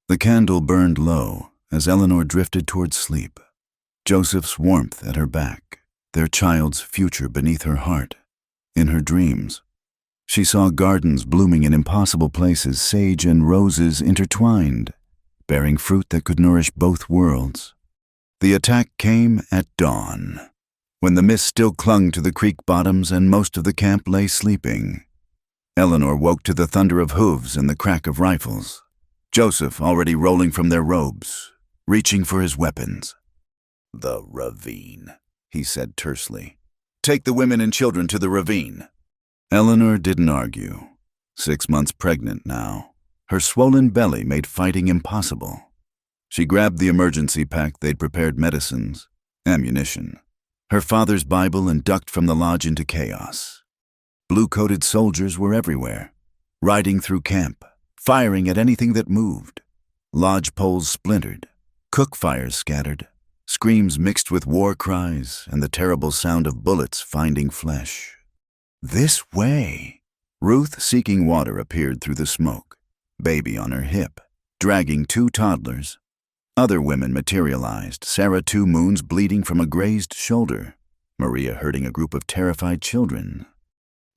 The candle burned low as Eleanor drifted towards sleep. Joseph's warmth at her back, their child's future beneath her heart. In her dreams, she saw gardens blooming in impossible places, sage and roses intertwined, bearing fruit that could nourish both worlds. The attack came at dawn, when the mist still clung to the creek bottoms and most of the camp lay sleeping. Eleanor woke to the thunder of hooves and the crack of rifles. Joseph already rolling from their robes, reaching for his weapons. "The ravine," he said tersely. "Take the women and children to the ravine." Eleanor didn't argue. 6 months pregnant now, her swollen belly made fighting impossible. She grabbed the emergency pack they'd prepared, medicines, ammunition, her father's Bible, and ducked from the lodge into chaos. Blue-coated soldiers were everywhere, riding through camp, firing at anything that moved. Lodge poles splintered, cook fires scattered, screams mixed with war cries, and the terrible sound of bullets finding flesh. "This way!" Ruth, seeking water, appeared through the smoke, baby on her hip, dragging 2 toddlers. Other women materialized, Sarah 2 moons bleeding from a grazed shoulder, Maria herding a group of terrified children.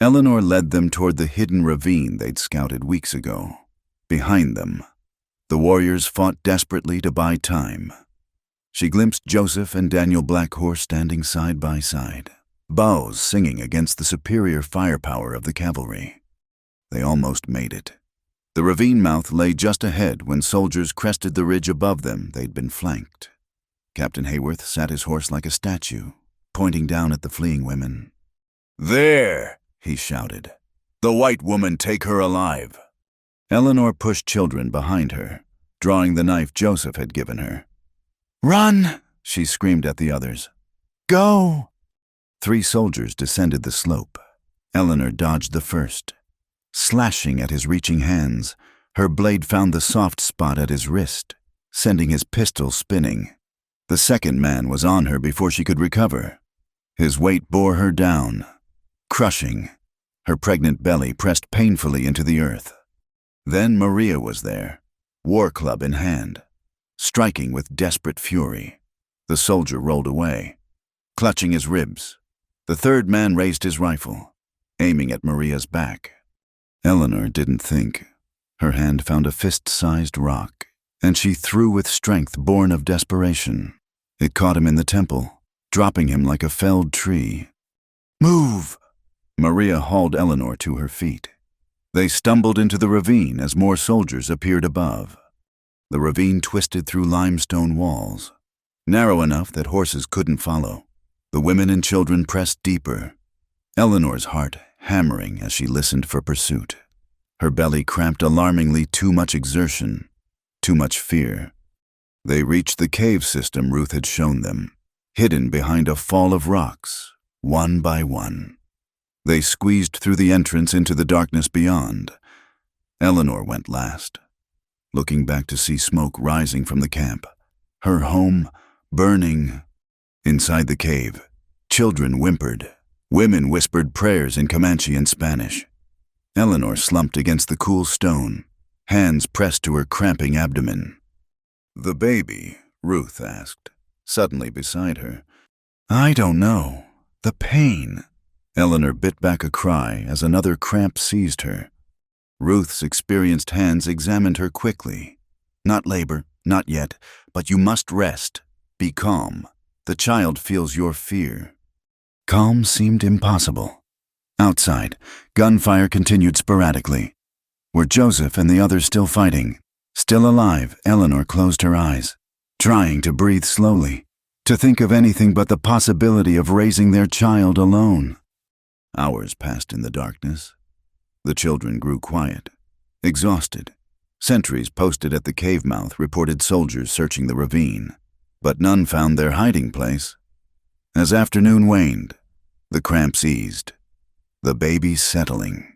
Eleanor led them toward the hidden ravine they'd scouted weeks ago. Behind them, the warriors fought desperately to buy time. She glimpsed Joseph and Daniel Blackhorse standing side by side, bows singing against the superior firepower of the cavalry. They almost made it. The ravine mouth lay just ahead when soldiers crested the ridge above them. They'd been flanked. Captain Hayworth sat his horse like a statue, pointing down at the fleeing women. "There!" he shouted. "The white woman, take her alive!" Eleanor pushed children behind her, drawing the knife Joseph had given her. "Run!" she screamed at the others. "Go!" 3 soldiers descended the slope. Eleanor dodged the first. Slashing at his reaching hands, her blade found the soft spot at his wrist, sending his pistol spinning. The second man was on her before she could recover. His weight bore her down, crushing. Her pregnant belly pressed painfully into the earth. Then Maria was there, war club in hand, striking with desperate fury. The soldier rolled away, clutching his ribs. The third man raised his rifle, aiming at Maria's back. Eleanor didn't think. Her hand found a fist-sized rock, and she threw with strength born of desperation. It caught him in the temple, dropping him like a felled tree. "Move!" Maria hauled Eleanor to her feet. They stumbled into the ravine as more soldiers appeared above. The ravine twisted through limestone walls, narrow enough that horses couldn't follow. The women and children pressed deeper, Eleanor's heart hammering as she listened for pursuit. Her belly cramped alarmingly, too much exertion, too much fear. They reached the cave system Ruth had shown them, hidden behind a fall of rocks, one by one. They squeezed through the entrance into the darkness beyond. Eleanor went last, looking back to see smoke rising from the camp, her home burning. Inside the cave, children whimpered. Women whispered prayers in Comanche and Spanish. Eleanor slumped against the cool stone, hands pressed to her cramping abdomen. "The baby?" Ruth asked, suddenly beside her. "I don't know. The pain." Eleanor bit back a cry as another cramp seized her. Ruth's experienced hands examined her quickly. "Not labor, not yet, but you must rest. Be calm. The child feels your fear." Calm seemed impossible. Outside, gunfire continued sporadically. Were Joseph and the others still fighting? Still alive, Eleanor closed her eyes, trying to breathe slowly, to think of anything but the possibility of raising their child alone. Hours passed in the darkness. The children grew quiet, exhausted. Sentries posted at the cave mouth reported soldiers searching the ravine, but none found their hiding place. As afternoon waned, the cramps eased, the baby settling.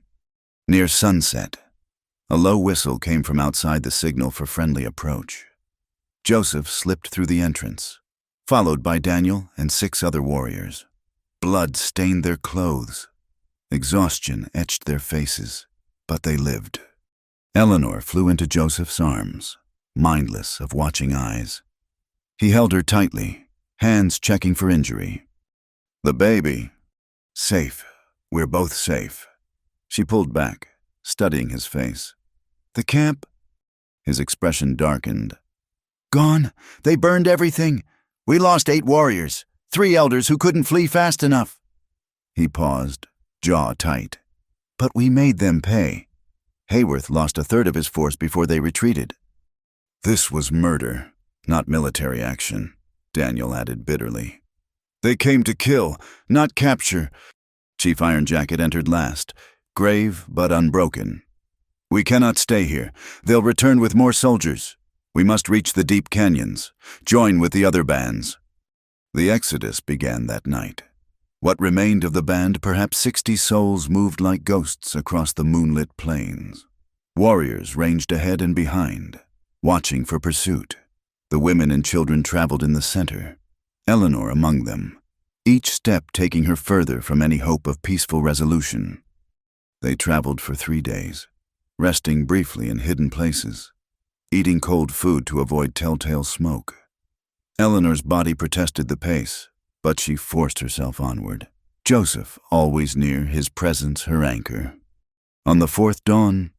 Near sunset, a low whistle came from outside the signal for friendly approach. Joseph slipped through the entrance, followed by Daniel and 6 other warriors. Blood stained their clothes. Exhaustion etched their faces, but they lived. Eleanor flew into Joseph's arms, mindless of watching eyes. He held her tightly, hands checking for injury. "The baby. Safe. We're both safe." She pulled back, studying his face. "The camp?" His expression darkened. "Gone. They burned everything. We lost 8 warriors, 3 elders who couldn't flee fast enough." He paused, jaw tight. "But we made them pay. Hayworth lost 1/3 of his force before they retreated." "This was murder, not military action," Daniel added bitterly. "They came to kill, not capture." Chief Ironjacket entered last, grave but unbroken. "We cannot stay here. They'll return with more soldiers. We must reach the deep canyons, join with the other bands." The exodus began that night. What remained of the band, perhaps 60 souls, moved like ghosts across the moonlit plains. Warriors ranged ahead and behind, watching for pursuit. The women and children traveled in the center, Eleanor among them, each step taking her further from any hope of peaceful resolution. They traveled for 3 days, resting briefly in hidden places. eating cold food to avoid telltale smoke. Eleanor's body protested the pace, but she forced herself onward. Joseph, always near, his presence her anchor. On the fourth dawn,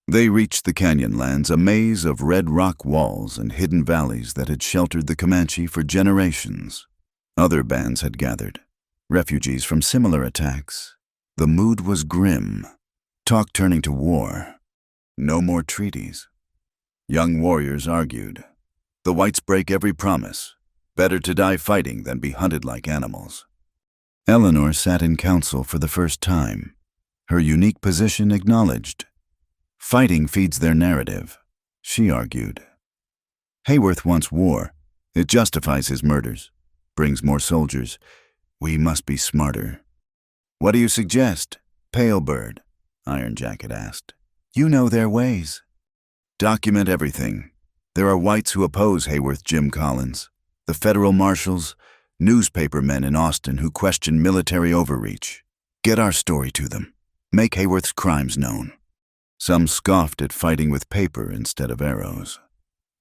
they reached the Canyonlands, a maze of red rock walls and hidden valleys that had sheltered the Comanche for generations. Other bands had gathered, refugees from similar attacks. The mood was grim, talk turning to war. No more treaties. Young warriors argued. The whites break every promise. Better to die fighting than be hunted like animals. Eleanor sat in council for the first time, her unique position acknowledged. Fighting feeds their narrative, she argued. Hayworth wants war. It justifies his murders, brings more soldiers. We must be smarter. What do you suggest, Pale Bird? Iron Jacket asked. You know their ways. Document everything. There are whites who oppose Hayworth Jim Collins, the federal marshals, newspaper men in Austin who question military overreach. Get our story to them. Make Hayworth's crimes known. Some scoffed at fighting with paper instead of arrows.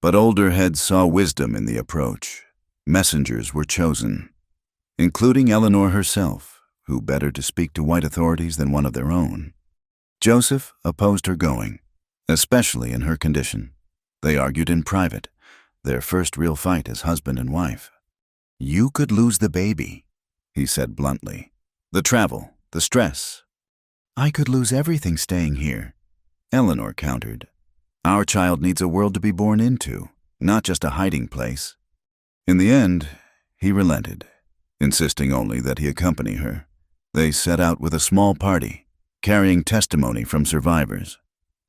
But older heads saw wisdom in the approach. Messengers were chosen, including Eleanor herself, who better to speak to white authorities than one of their own. Joseph opposed her going, especially in her condition. They argued in private, their first real fight as husband and wife. You could lose the baby, he said bluntly. The travel, the stress. I could lose everything staying here, Eleanor countered. Our child needs a world to be born into, not just a hiding place. In the end, he relented, insisting only that he accompany her. They set out with a small party, carrying testimony from survivors,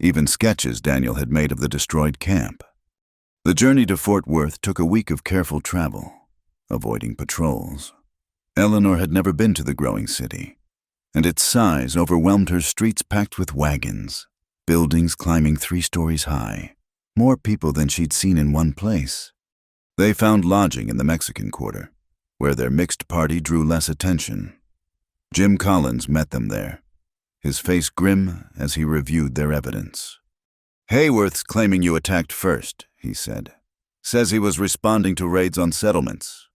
even sketches Daniel had made of the destroyed camp. The journey to Fort Worth took a week of careful travel, avoiding patrols. Eleanor had never been to the growing city, and its size overwhelmed her. Streets packed with wagons, buildings climbing 3 stories high, more people than she'd seen in one place. They found lodging in the Mexican Quarter, where their mixed party drew less attention. Jim Collins met them there, his face grim as he reviewed their evidence. Hayworth's claiming you attacked first, he said. Says he was responding to raids on settlements.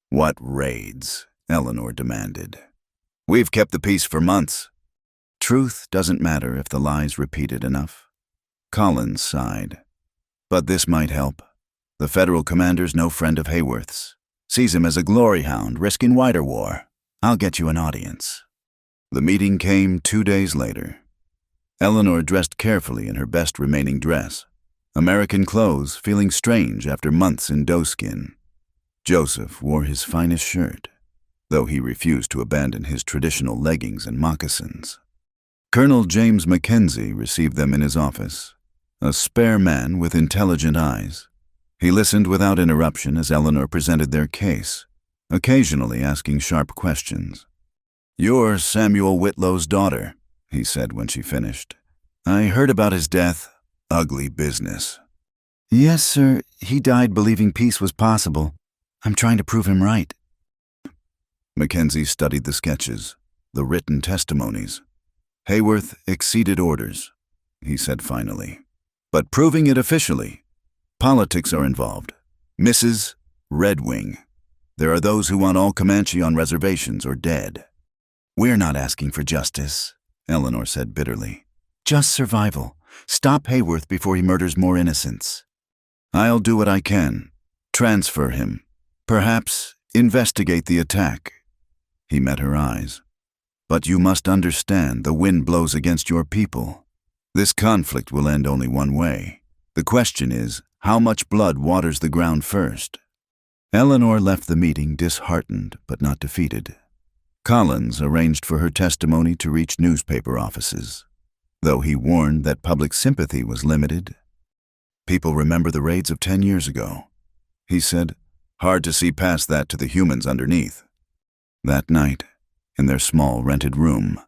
What raids? Eleanor demanded. We've kept the peace for months. Truth doesn't matter if the lie's repeated enough. Collins sighed. But this might help. The federal commander's no friend of Hayworth's. Sees him as a glory hound risking wider war. I'll get you an audience. The meeting came 2 days later. Eleanor dressed carefully in her best remaining dress, American clothes feeling strange after months in doeskin. Joseph wore his finest shirt, though he refused to abandon his traditional leggings and moccasins. Colonel James Mackenzie received them in his office, a spare man with intelligent eyes. He listened without interruption as Eleanor presented their case, occasionally asking sharp questions. You're Samuel Whitlow's daughter, he said when she finished. I heard about his death. Ugly business. Yes, sir. He died believing peace was possible. I'm trying to prove him right. Mackenzie studied the sketches, the written testimonies. Hayworth exceeded orders, he said finally. But proving it officially. Politics are involved. Mrs. Red Wing. There are those who want all Comanche on reservations or dead. We're not asking for justice, Eleanor said bitterly. Just survival. Stop Hayworth before he murders more innocents. I'll do what I can. Transfer him. Perhaps investigate the attack. He met her eyes. But you must understand the wind blows against your people. This conflict will end only one way. The question is, how much blood waters the ground first? Eleanor left the meeting disheartened but not defeated. Collins arranged for her testimony to reach newspaper offices, though he warned that public sympathy was limited. People remember the raids of 10 years ago, he said. Hard to see past that to the humans underneath. That night, in their small rented room,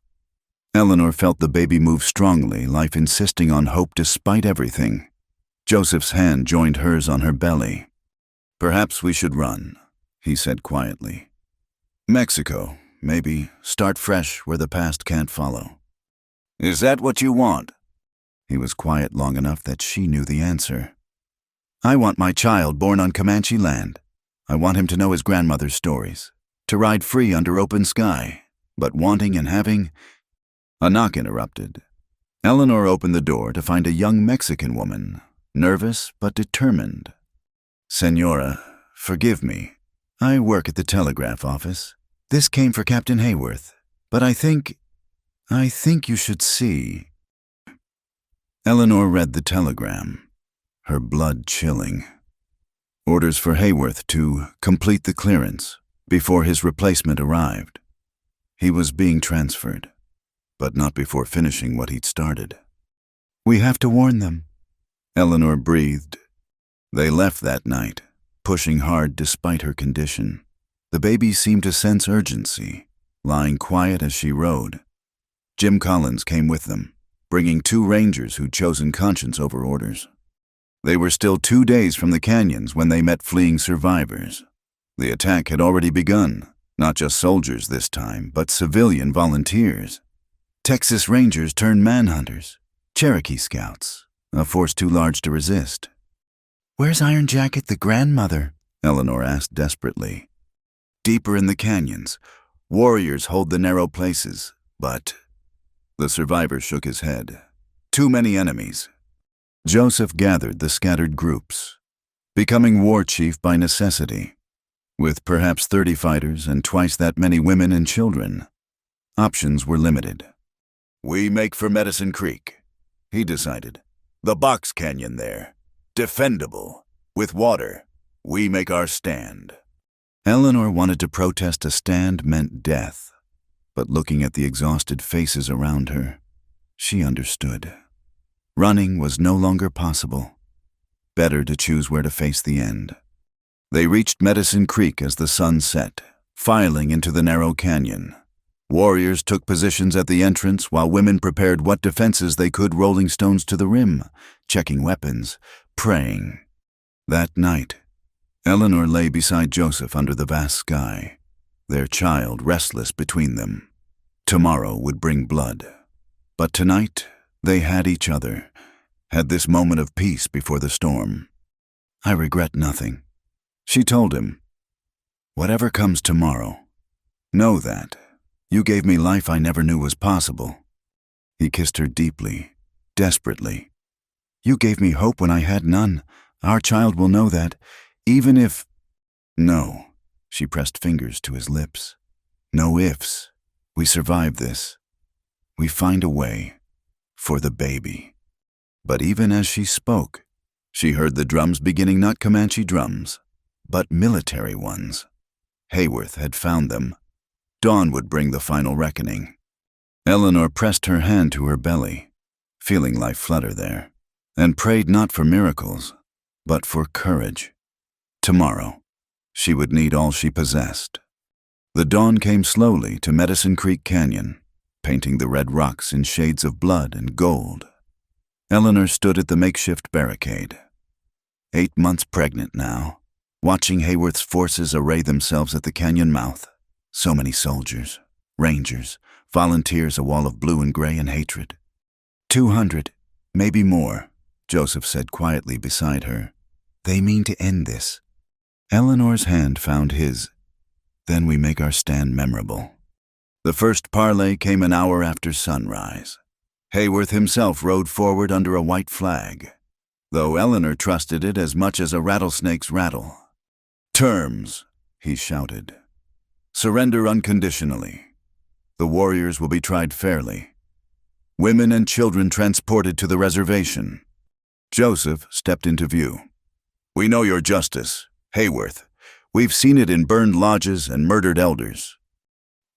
Eleanor felt the baby move strongly, life insisting on hope despite everything. Joseph's hand joined hers on her belly. Perhaps we should run, he said quietly. Mexico, maybe, start fresh where the past can't follow. Is that what you want? He was quiet long enough that she knew the answer. I want my child born on Comanche land. I want him to know his grandmother's stories, to ride free under open sky, but wanting and having—" A knock interrupted. Eleanor opened the door to find a young Mexican woman, nervous but determined. "Senora, forgive me. I work at the telegraph office. This came for Captain Hayworth, but I think you should see." Eleanor read the telegram, her blood chilling. Orders for Hayworth to complete the clearance before his replacement arrived. He was being transferred, but not before finishing what he'd started. "We have to warn them," Eleanor breathed. They left that night, pushing hard despite her condition. The baby seemed to sense urgency, lying quiet as she rode. Jim Collins came with them, bringing 2 rangers who'd chosen conscience over orders. They were still 2 days from the canyons when they met fleeing survivors. The attack had already begun, not just soldiers this time, but civilian volunteers. Texas Rangers turned manhunters, Cherokee Scouts, a force too large to resist. "Where's Iron Jacket the grandmother?" Eleanor asked desperately. "Deeper in the canyons. Warriors hold the narrow places, but—" The survivor shook his head. "Too many enemies." Joseph gathered the scattered groups, becoming war chief by necessity. With perhaps 30 fighters and twice that many women and children, options were limited. "We make for Medicine Creek," he decided. "The box canyon there. Defendable. With water. We make our stand." Eleanor wanted to protest a stand meant death, but looking at the exhausted faces around her, she understood. Running was no longer possible. Better to choose where to face the end. They reached Medicine Creek as the sun set, filing into the narrow canyon. Warriors took positions at the entrance while women prepared what defenses they could, rolling stones to the rim, checking weapons, praying. That night, Eleanor lay beside Joseph under the vast sky, their child restless between them. Tomorrow would bring blood. But tonight, they had each other, had this moment of peace before the storm. "I regret nothing," she told him. "Whatever comes tomorrow, know that you gave me life I never knew was possible." He kissed her deeply, desperately. "You gave me hope when I had none. Our child will know that, even if—" "No," she pressed fingers to his lips. "No ifs. We survive this. We find a way. For the baby." But even as she spoke, she heard the drums beginning, not Comanche drums, but military ones. Hayworth had found them. Dawn would bring the final reckoning. Eleanor pressed her hand to her belly, feeling life flutter there, and prayed not for miracles, but for courage. Tomorrow, she would need all she possessed. The dawn came slowly to Medicine Creek Canyon, painting the red rocks in shades of blood and gold. Eleanor stood at the makeshift barricade. 8 months pregnant now, watching Hayworth's forces array themselves at the canyon mouth. So many soldiers, rangers, volunteers, a wall of blue and gray and hatred. 200, maybe more, Joseph said quietly beside her. "They mean to end this." Eleanor's hand found his. "Then we make our stand memorable." The first parley came an hour after sunrise. Hayworth himself rode forward under a white flag, though Eleanor trusted it as much as a rattlesnake's rattle. "Terms," he shouted. "Surrender unconditionally. The warriors will be tried fairly. Women and children transported to the reservation." Joseph stepped into view. "We know your justice, Hayworth. We've seen it in burned lodges and murdered elders."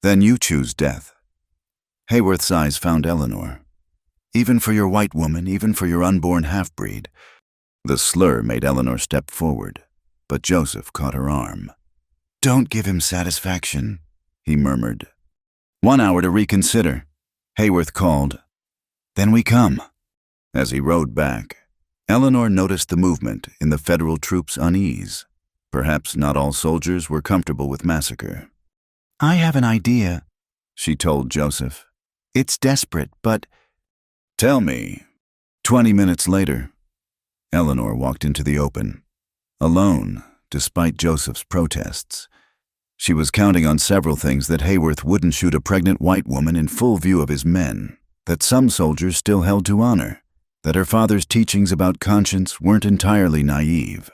"Then you choose death." Hayworth's eyes found Eleanor. "Even for your white woman, even for your unborn half-breed." The slur made Eleanor step forward, but Joseph caught her arm. "Don't give him satisfaction," he murmured. "1 hour to reconsider," Hayworth called. "Then we come." As he rode back, Eleanor noticed the movement in the federal troops' unease. Perhaps not all soldiers were comfortable with massacre. "I have an idea," she told Joseph. "It's desperate, but—" "Tell me." 20 minutes later, Eleanor walked into the open. Alone, despite Joseph's protests. She was counting on several things: that Hayworth wouldn't shoot a pregnant white woman in full view of his men, that some soldiers still held to honor, that her father's teachings about conscience weren't entirely naive.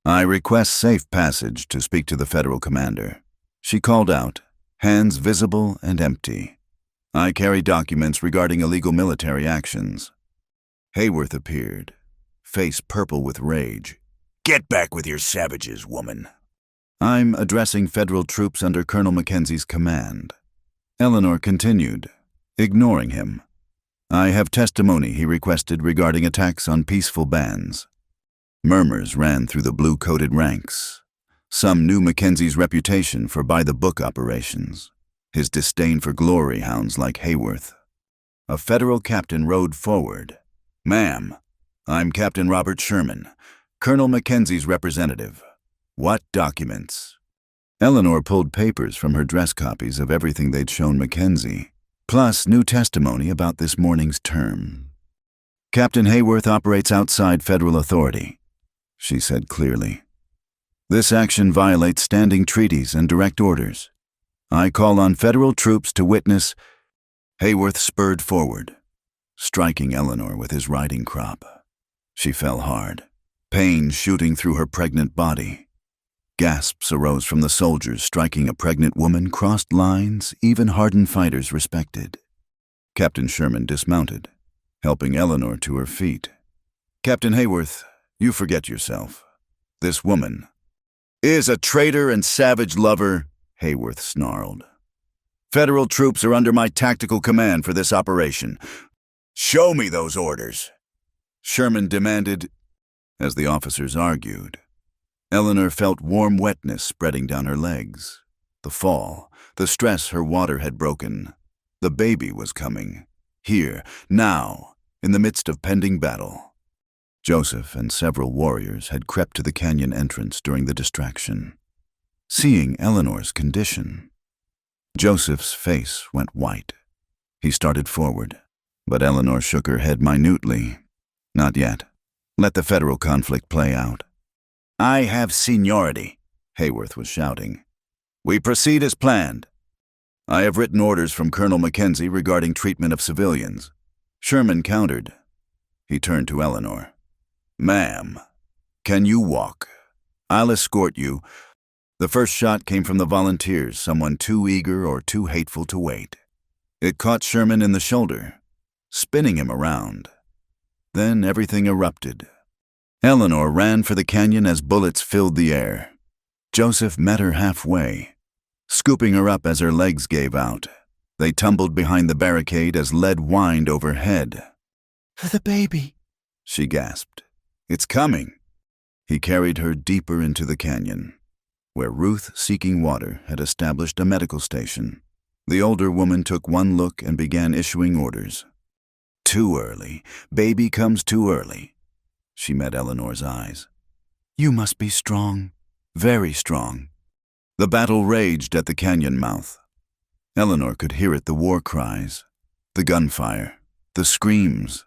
"I request safe passage to speak to the federal commander," she called out, hands visible and empty. "I carry documents regarding illegal military actions." Hayworth appeared, face purple with rage. "Get back with your savages, woman." "I'm addressing federal troops under Colonel Mackenzie's command." Eleanor continued, ignoring him. "I have testimony he requested regarding attacks on peaceful bands." Murmurs ran through the blue-coated ranks. Some knew Mackenzie's reputation for by-the-book operations, his disdain for glory hounds like Hayworth. A federal captain rode forward. "Ma'am, I'm Captain Robert Sherman, Colonel Mackenzie's representative. What documents?" Eleanor pulled papers from her dress copies of everything they'd shown Mackenzie, plus new testimony about this morning's term. "Captain Hayworth operates outside federal authority," she said clearly. "This action violates standing treaties and direct orders. I call on federal troops to witness." Hayworth spurred forward, striking Eleanor with his riding crop. She fell hard, pain shooting through her pregnant body. Gasps arose from the soldiers. Striking a pregnant woman crossed lines even hardened fighters respected. Captain Sherman dismounted, helping Eleanor to her feet. "Captain Hayworth, you forget yourself. This woman is a traitor and savage lover," Hayworth snarled. "Federal troops are under my tactical command for this operation. Show me those orders," Sherman demanded. As the officers argued, Eleanor felt warm wetness spreading down her legs. The fall, the stress her water had broken. The baby was coming. Here, now, in the midst of pending battle. Joseph and several warriors had crept to the canyon entrance during the distraction. Seeing Eleanor's condition, Joseph's face went white. He started forward, but Eleanor shook her head minutely. "Not yet. Let the federal conflict play out." "I have seniority," Hayworth was shouting. "We proceed as planned." "I have written orders from Colonel Mackenzie regarding treatment of civilians," Sherman countered. He turned to Eleanor. "Ma'am, can you walk? I'll escort you." The first shot came from the volunteers, someone too eager or too hateful to wait. It caught Sherman in the shoulder, spinning him around. Then everything erupted. Eleanor ran for the canyon as bullets filled the air. Joseph met her halfway, scooping her up as her legs gave out. They tumbled behind the barricade as lead whined overhead. "The baby," she gasped. "It's coming." He carried her deeper into the canyon, where Ruth, seeking water, had established a medical station. The older woman took one look and began issuing orders. "Too early. Baby comes too early." She met Eleanor's eyes. "You must be strong, very strong." The battle raged at the canyon mouth. Eleanor could hear it, the war cries, the gunfire, the screams,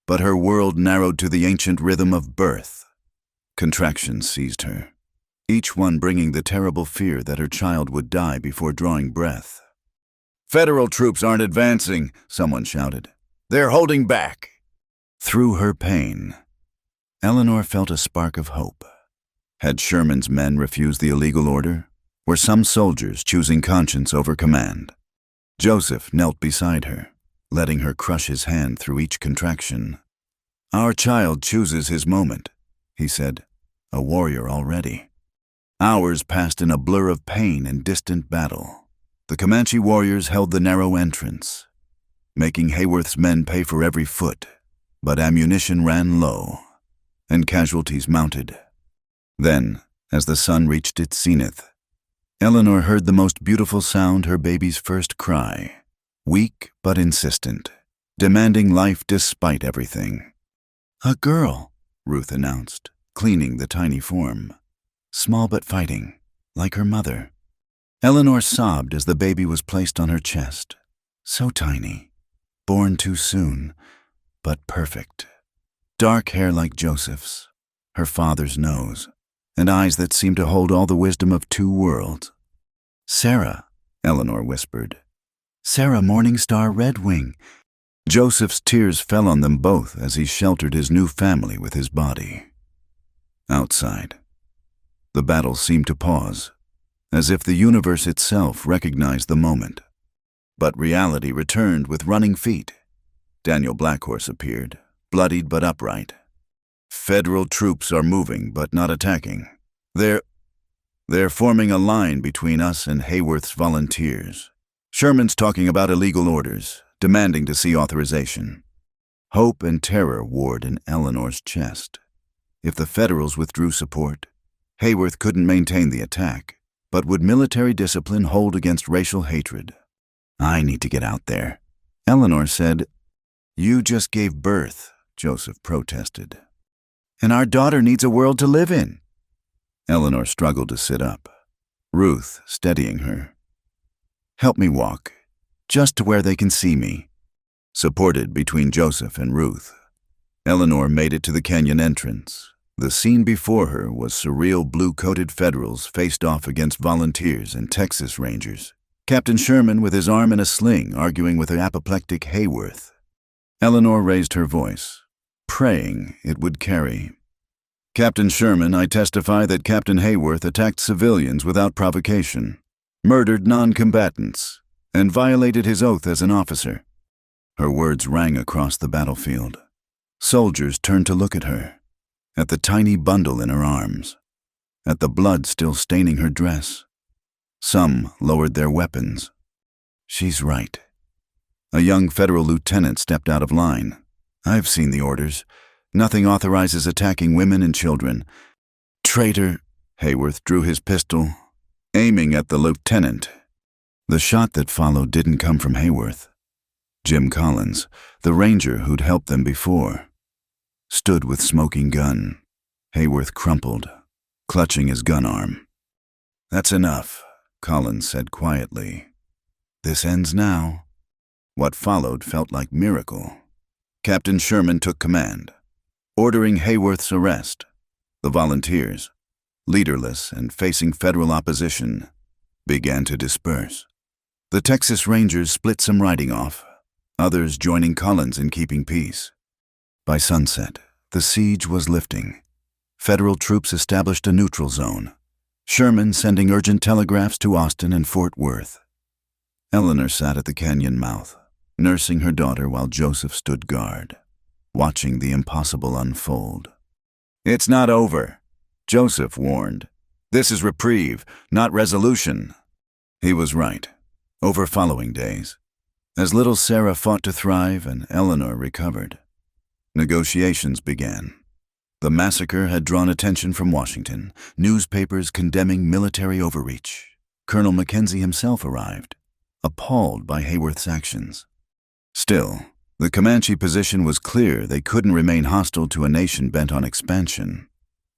but her world narrowed to the ancient rhythm of birth. Contractions seized her, each one bringing the terrible fear that her child would die before drawing breath. "Federal troops aren't advancing," someone shouted. "They're holding back." Through her pain, Eleanor felt a spark of hope. Had Sherman's men refused the illegal order? Were some soldiers choosing conscience over command? Joseph knelt beside her, letting her crush his hand through each contraction. "Our child chooses his moment," he said, a warrior already. Hours passed in a blur of pain and distant battle. The Comanche warriors held the narrow entrance, making Hayworth's men pay for every foot, but ammunition ran low, and casualties mounted. Then, as the sun reached its zenith, Eleanor heard the most beautiful sound, her baby's first cry, weak but insistent, demanding life despite everything. "A girl," Ruth announced, cleaning the tiny form. Small but fighting, like her mother. Eleanor sobbed as the baby was placed on her chest. So tiny, born too soon, but perfect. Dark hair like Joseph's, her father's nose, and eyes that seemed to hold all the wisdom of two worlds. "Sarah," Eleanor whispered. "Sarah Morningstar Redwing." Joseph's tears fell on them both as he sheltered his new family with his body. Outside, the battle seemed to pause, as if the universe itself recognized the moment. But reality returned with running feet. Daniel Blackhorse appeared, bloodied but upright. "Federal troops are moving but not attacking. They're forming a line between us and Hayworth's volunteers. Sherman's talking about illegal orders, demanding to see authorization." Hope and terror warred in Eleanor's chest. If the Federals withdrew support, Hayworth couldn't maintain the attack, but would military discipline hold against racial hatred? "I need to get out there," Eleanor said. "You just gave birth," Joseph protested. "And our daughter needs a world to live in." Eleanor struggled to sit up, Ruth steadying her. "Help me walk, just to where they can see me." Supported between Joseph and Ruth, Eleanor made it to the canyon entrance. The scene before her was surreal blue-coated Federals faced off against volunteers and Texas Rangers. Captain Sherman with his arm in a sling arguing with an apoplectic Hayworth. Eleanor raised her voice, praying it would carry. "Captain Sherman, I testify that Captain Hayworth attacked civilians without provocation, murdered non-combatants, and violated his oath as an officer." Her words rang across the battlefield. Soldiers turned to look at her, at the tiny bundle in her arms, at the blood still staining her dress. Some lowered their weapons. "She's right." A young federal lieutenant stepped out of line. "I've seen the orders. Nothing authorizes attacking women and children." "Traitor!" Hayworth drew his pistol, aiming at the lieutenant. The shot that followed didn't come from Hayworth. Jim Collins, the ranger who'd helped them before, stood with smoking gun. Hayworth crumpled, clutching his gun arm. "That's enough," Collins said quietly. "This ends now." What followed felt like miracle. Captain Sherman took command, ordering Hayworth's arrest. The volunteers, leaderless and facing federal opposition, began to disperse. The Texas Rangers split some riding off, others joining Collins in keeping peace. By sunset, the siege was lifting. Federal troops established a neutral zone, Sherman sending urgent telegraphs to Austin and Fort Worth. Eleanor sat at the canyon mouth, nursing her daughter while Joseph stood guard, watching the impossible unfold. "It's not over," Joseph warned. "This is reprieve, not resolution." He was right. Over following days, as little Sarah fought to thrive and Eleanor recovered, negotiations began. The massacre had drawn attention from Washington, newspapers condemning military overreach. Colonel Mackenzie himself arrived, appalled by Hayworth's actions. Still, the Comanche position was clear. They couldn't remain hostile to a nation bent on expansion.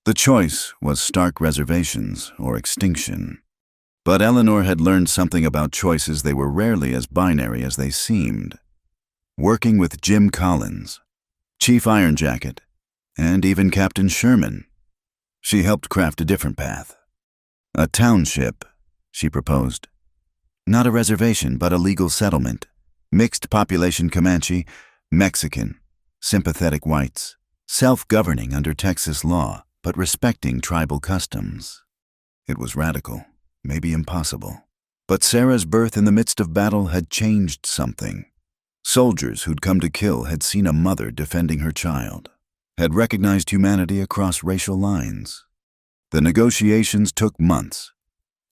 The choice was stark reservations or extinction. But Eleanor had learned something about choices. They were rarely as binary as they seemed. Working with Jim Collins, Chief Iron Jacket, and even Captain Sherman, she helped craft a different path. A township, she proposed. Not a reservation, but a legal settlement. Mixed population Comanche, Mexican, sympathetic whites, self-governing under Texas law, but respecting tribal customs. It was radical, maybe impossible. But Sarah's birth in the midst of battle had changed something. Soldiers who'd come to kill had seen a mother defending her child, had recognized humanity across racial lines. The negotiations took months.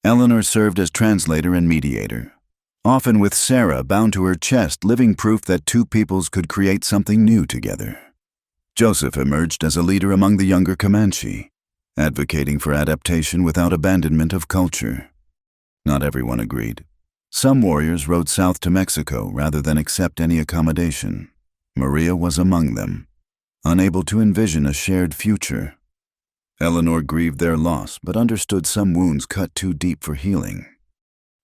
Eleanor served as translator and mediator, often with Sarah bound to her chest, living proof that two peoples could create something new together. Joseph emerged as a leader among the younger Comanche, advocating for adaptation without abandonment of culture. Not everyone agreed. Some warriors rode south to Mexico rather than accept any accommodation. Maria was among them, unable to envision a shared future. Eleanor grieved their loss, but understood some wounds cut too deep for healing.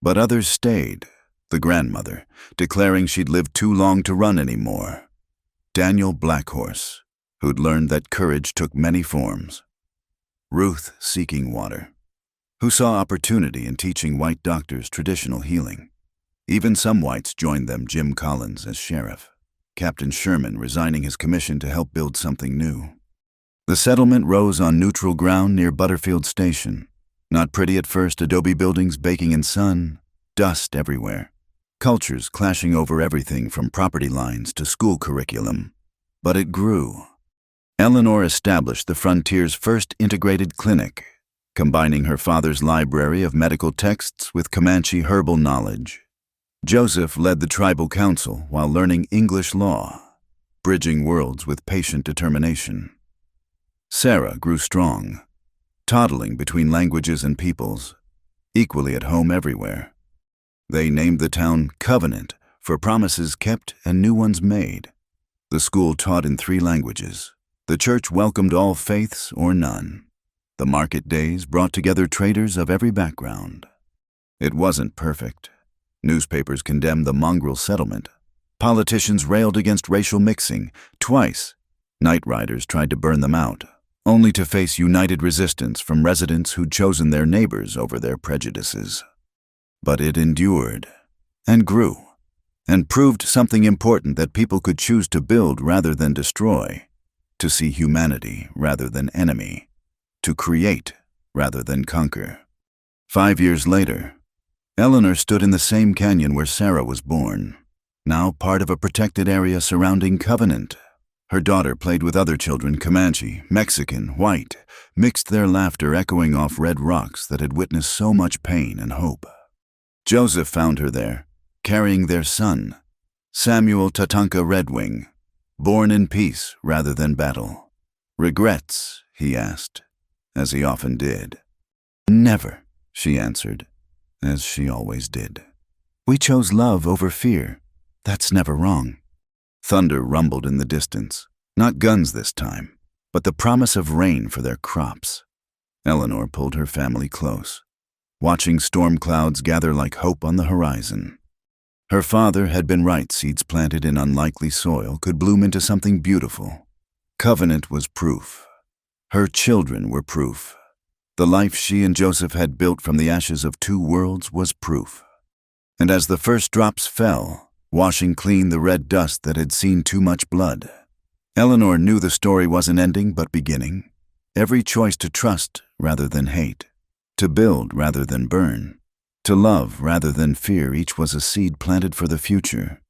But others stayed, the grandmother, declaring she'd lived too long to run anymore. Daniel Blackhorse, who'd learned that courage took many forms. Ruth seeking water, who saw opportunity in teaching white doctors traditional healing. Even some whites joined them, Jim Collins as sheriff, Captain Sherman resigning his commission to help build something new. The settlement rose on neutral ground near Butterfield Station. Not pretty at first, adobe buildings baking in sun, dust everywhere. Cultures clashing over everything from property lines to school curriculum. But it grew. Eleanor established the frontier's first integrated clinic, combining her father's library of medical texts with Comanche herbal knowledge. Joseph led the tribal council while learning English law, bridging worlds with patient determination. Sarah grew strong, toddling between languages and peoples, equally at home everywhere. They named the town Covenant for promises kept and new ones made. The school taught in 3 languages. The church welcomed all faiths or none. The market days brought together traders of every background. It wasn't perfect. Newspapers condemned the mongrel settlement. Politicians railed against racial mixing. Twice, night riders tried to burn them out, only to face united resistance from residents who'd chosen their neighbors over their prejudices. But it endured, and grew, and proved something important, that people could choose to build rather than destroy, to see humanity rather than enemy, to create rather than conquer. 5 years later, Eleanor stood in the same canyon where Sarah was born, now part of a protected area surrounding Covenant. Her daughter played with other children, Comanche, Mexican, white, mixed, their laughter echoing off red rocks that had witnessed so much pain and hope. Joseph found her there, carrying their son, Samuel Tatanka Redwing, born in peace rather than battle. Regrets, he asked, as he often did. Never, she answered, as she always did. We chose love over fear. That's never wrong. Thunder rumbled in the distance, not guns this time, but the promise of rain for their crops. Eleanor pulled her family close, watching storm clouds gather like hope on the horizon. Her father had been right. Seeds planted in unlikely soil could bloom into something beautiful. Covenant was proof. Her children were proof. The life she and Joseph had built from the ashes of 2 worlds was proof. And as the first drops fell, washing clean the red dust that had seen too much blood, Eleanor knew the story wasn't ending but beginning. Every choice to trust rather than hate, to build rather than burn, to love rather than fear, each was a seed planted for the future.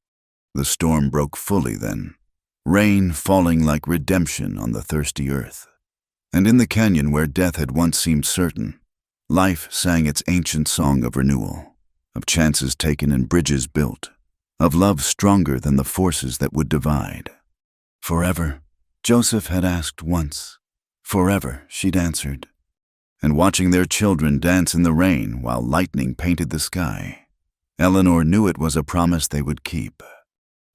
The storm broke fully then, rain falling like redemption on the thirsty earth. And in the canyon where death had once seemed certain, life sang its ancient song of renewal, of chances taken and bridges built, of love stronger than the forces that would divide. Forever, Joseph had asked once. Forever, she'd answered. And watching their children dance in the rain while lightning painted the sky, Eleanor knew it was a promise they would keep.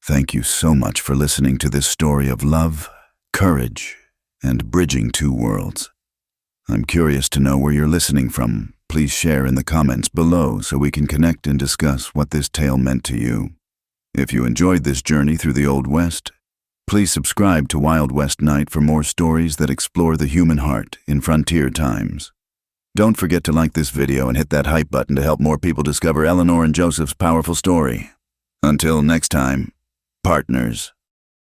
Thank you so much for listening to this story of love, courage, and bridging 2 worlds. I'm curious to know where you're listening from. Please share in the comments below so we can connect and discuss what this tale meant to you. If you enjoyed this journey through the Old West, please subscribe to Wild West Night for more stories that explore the human heart in frontier times. Don't forget to like this video and hit that hype button to help more people discover Eleanor and Joseph's powerful story. Until next time, partners.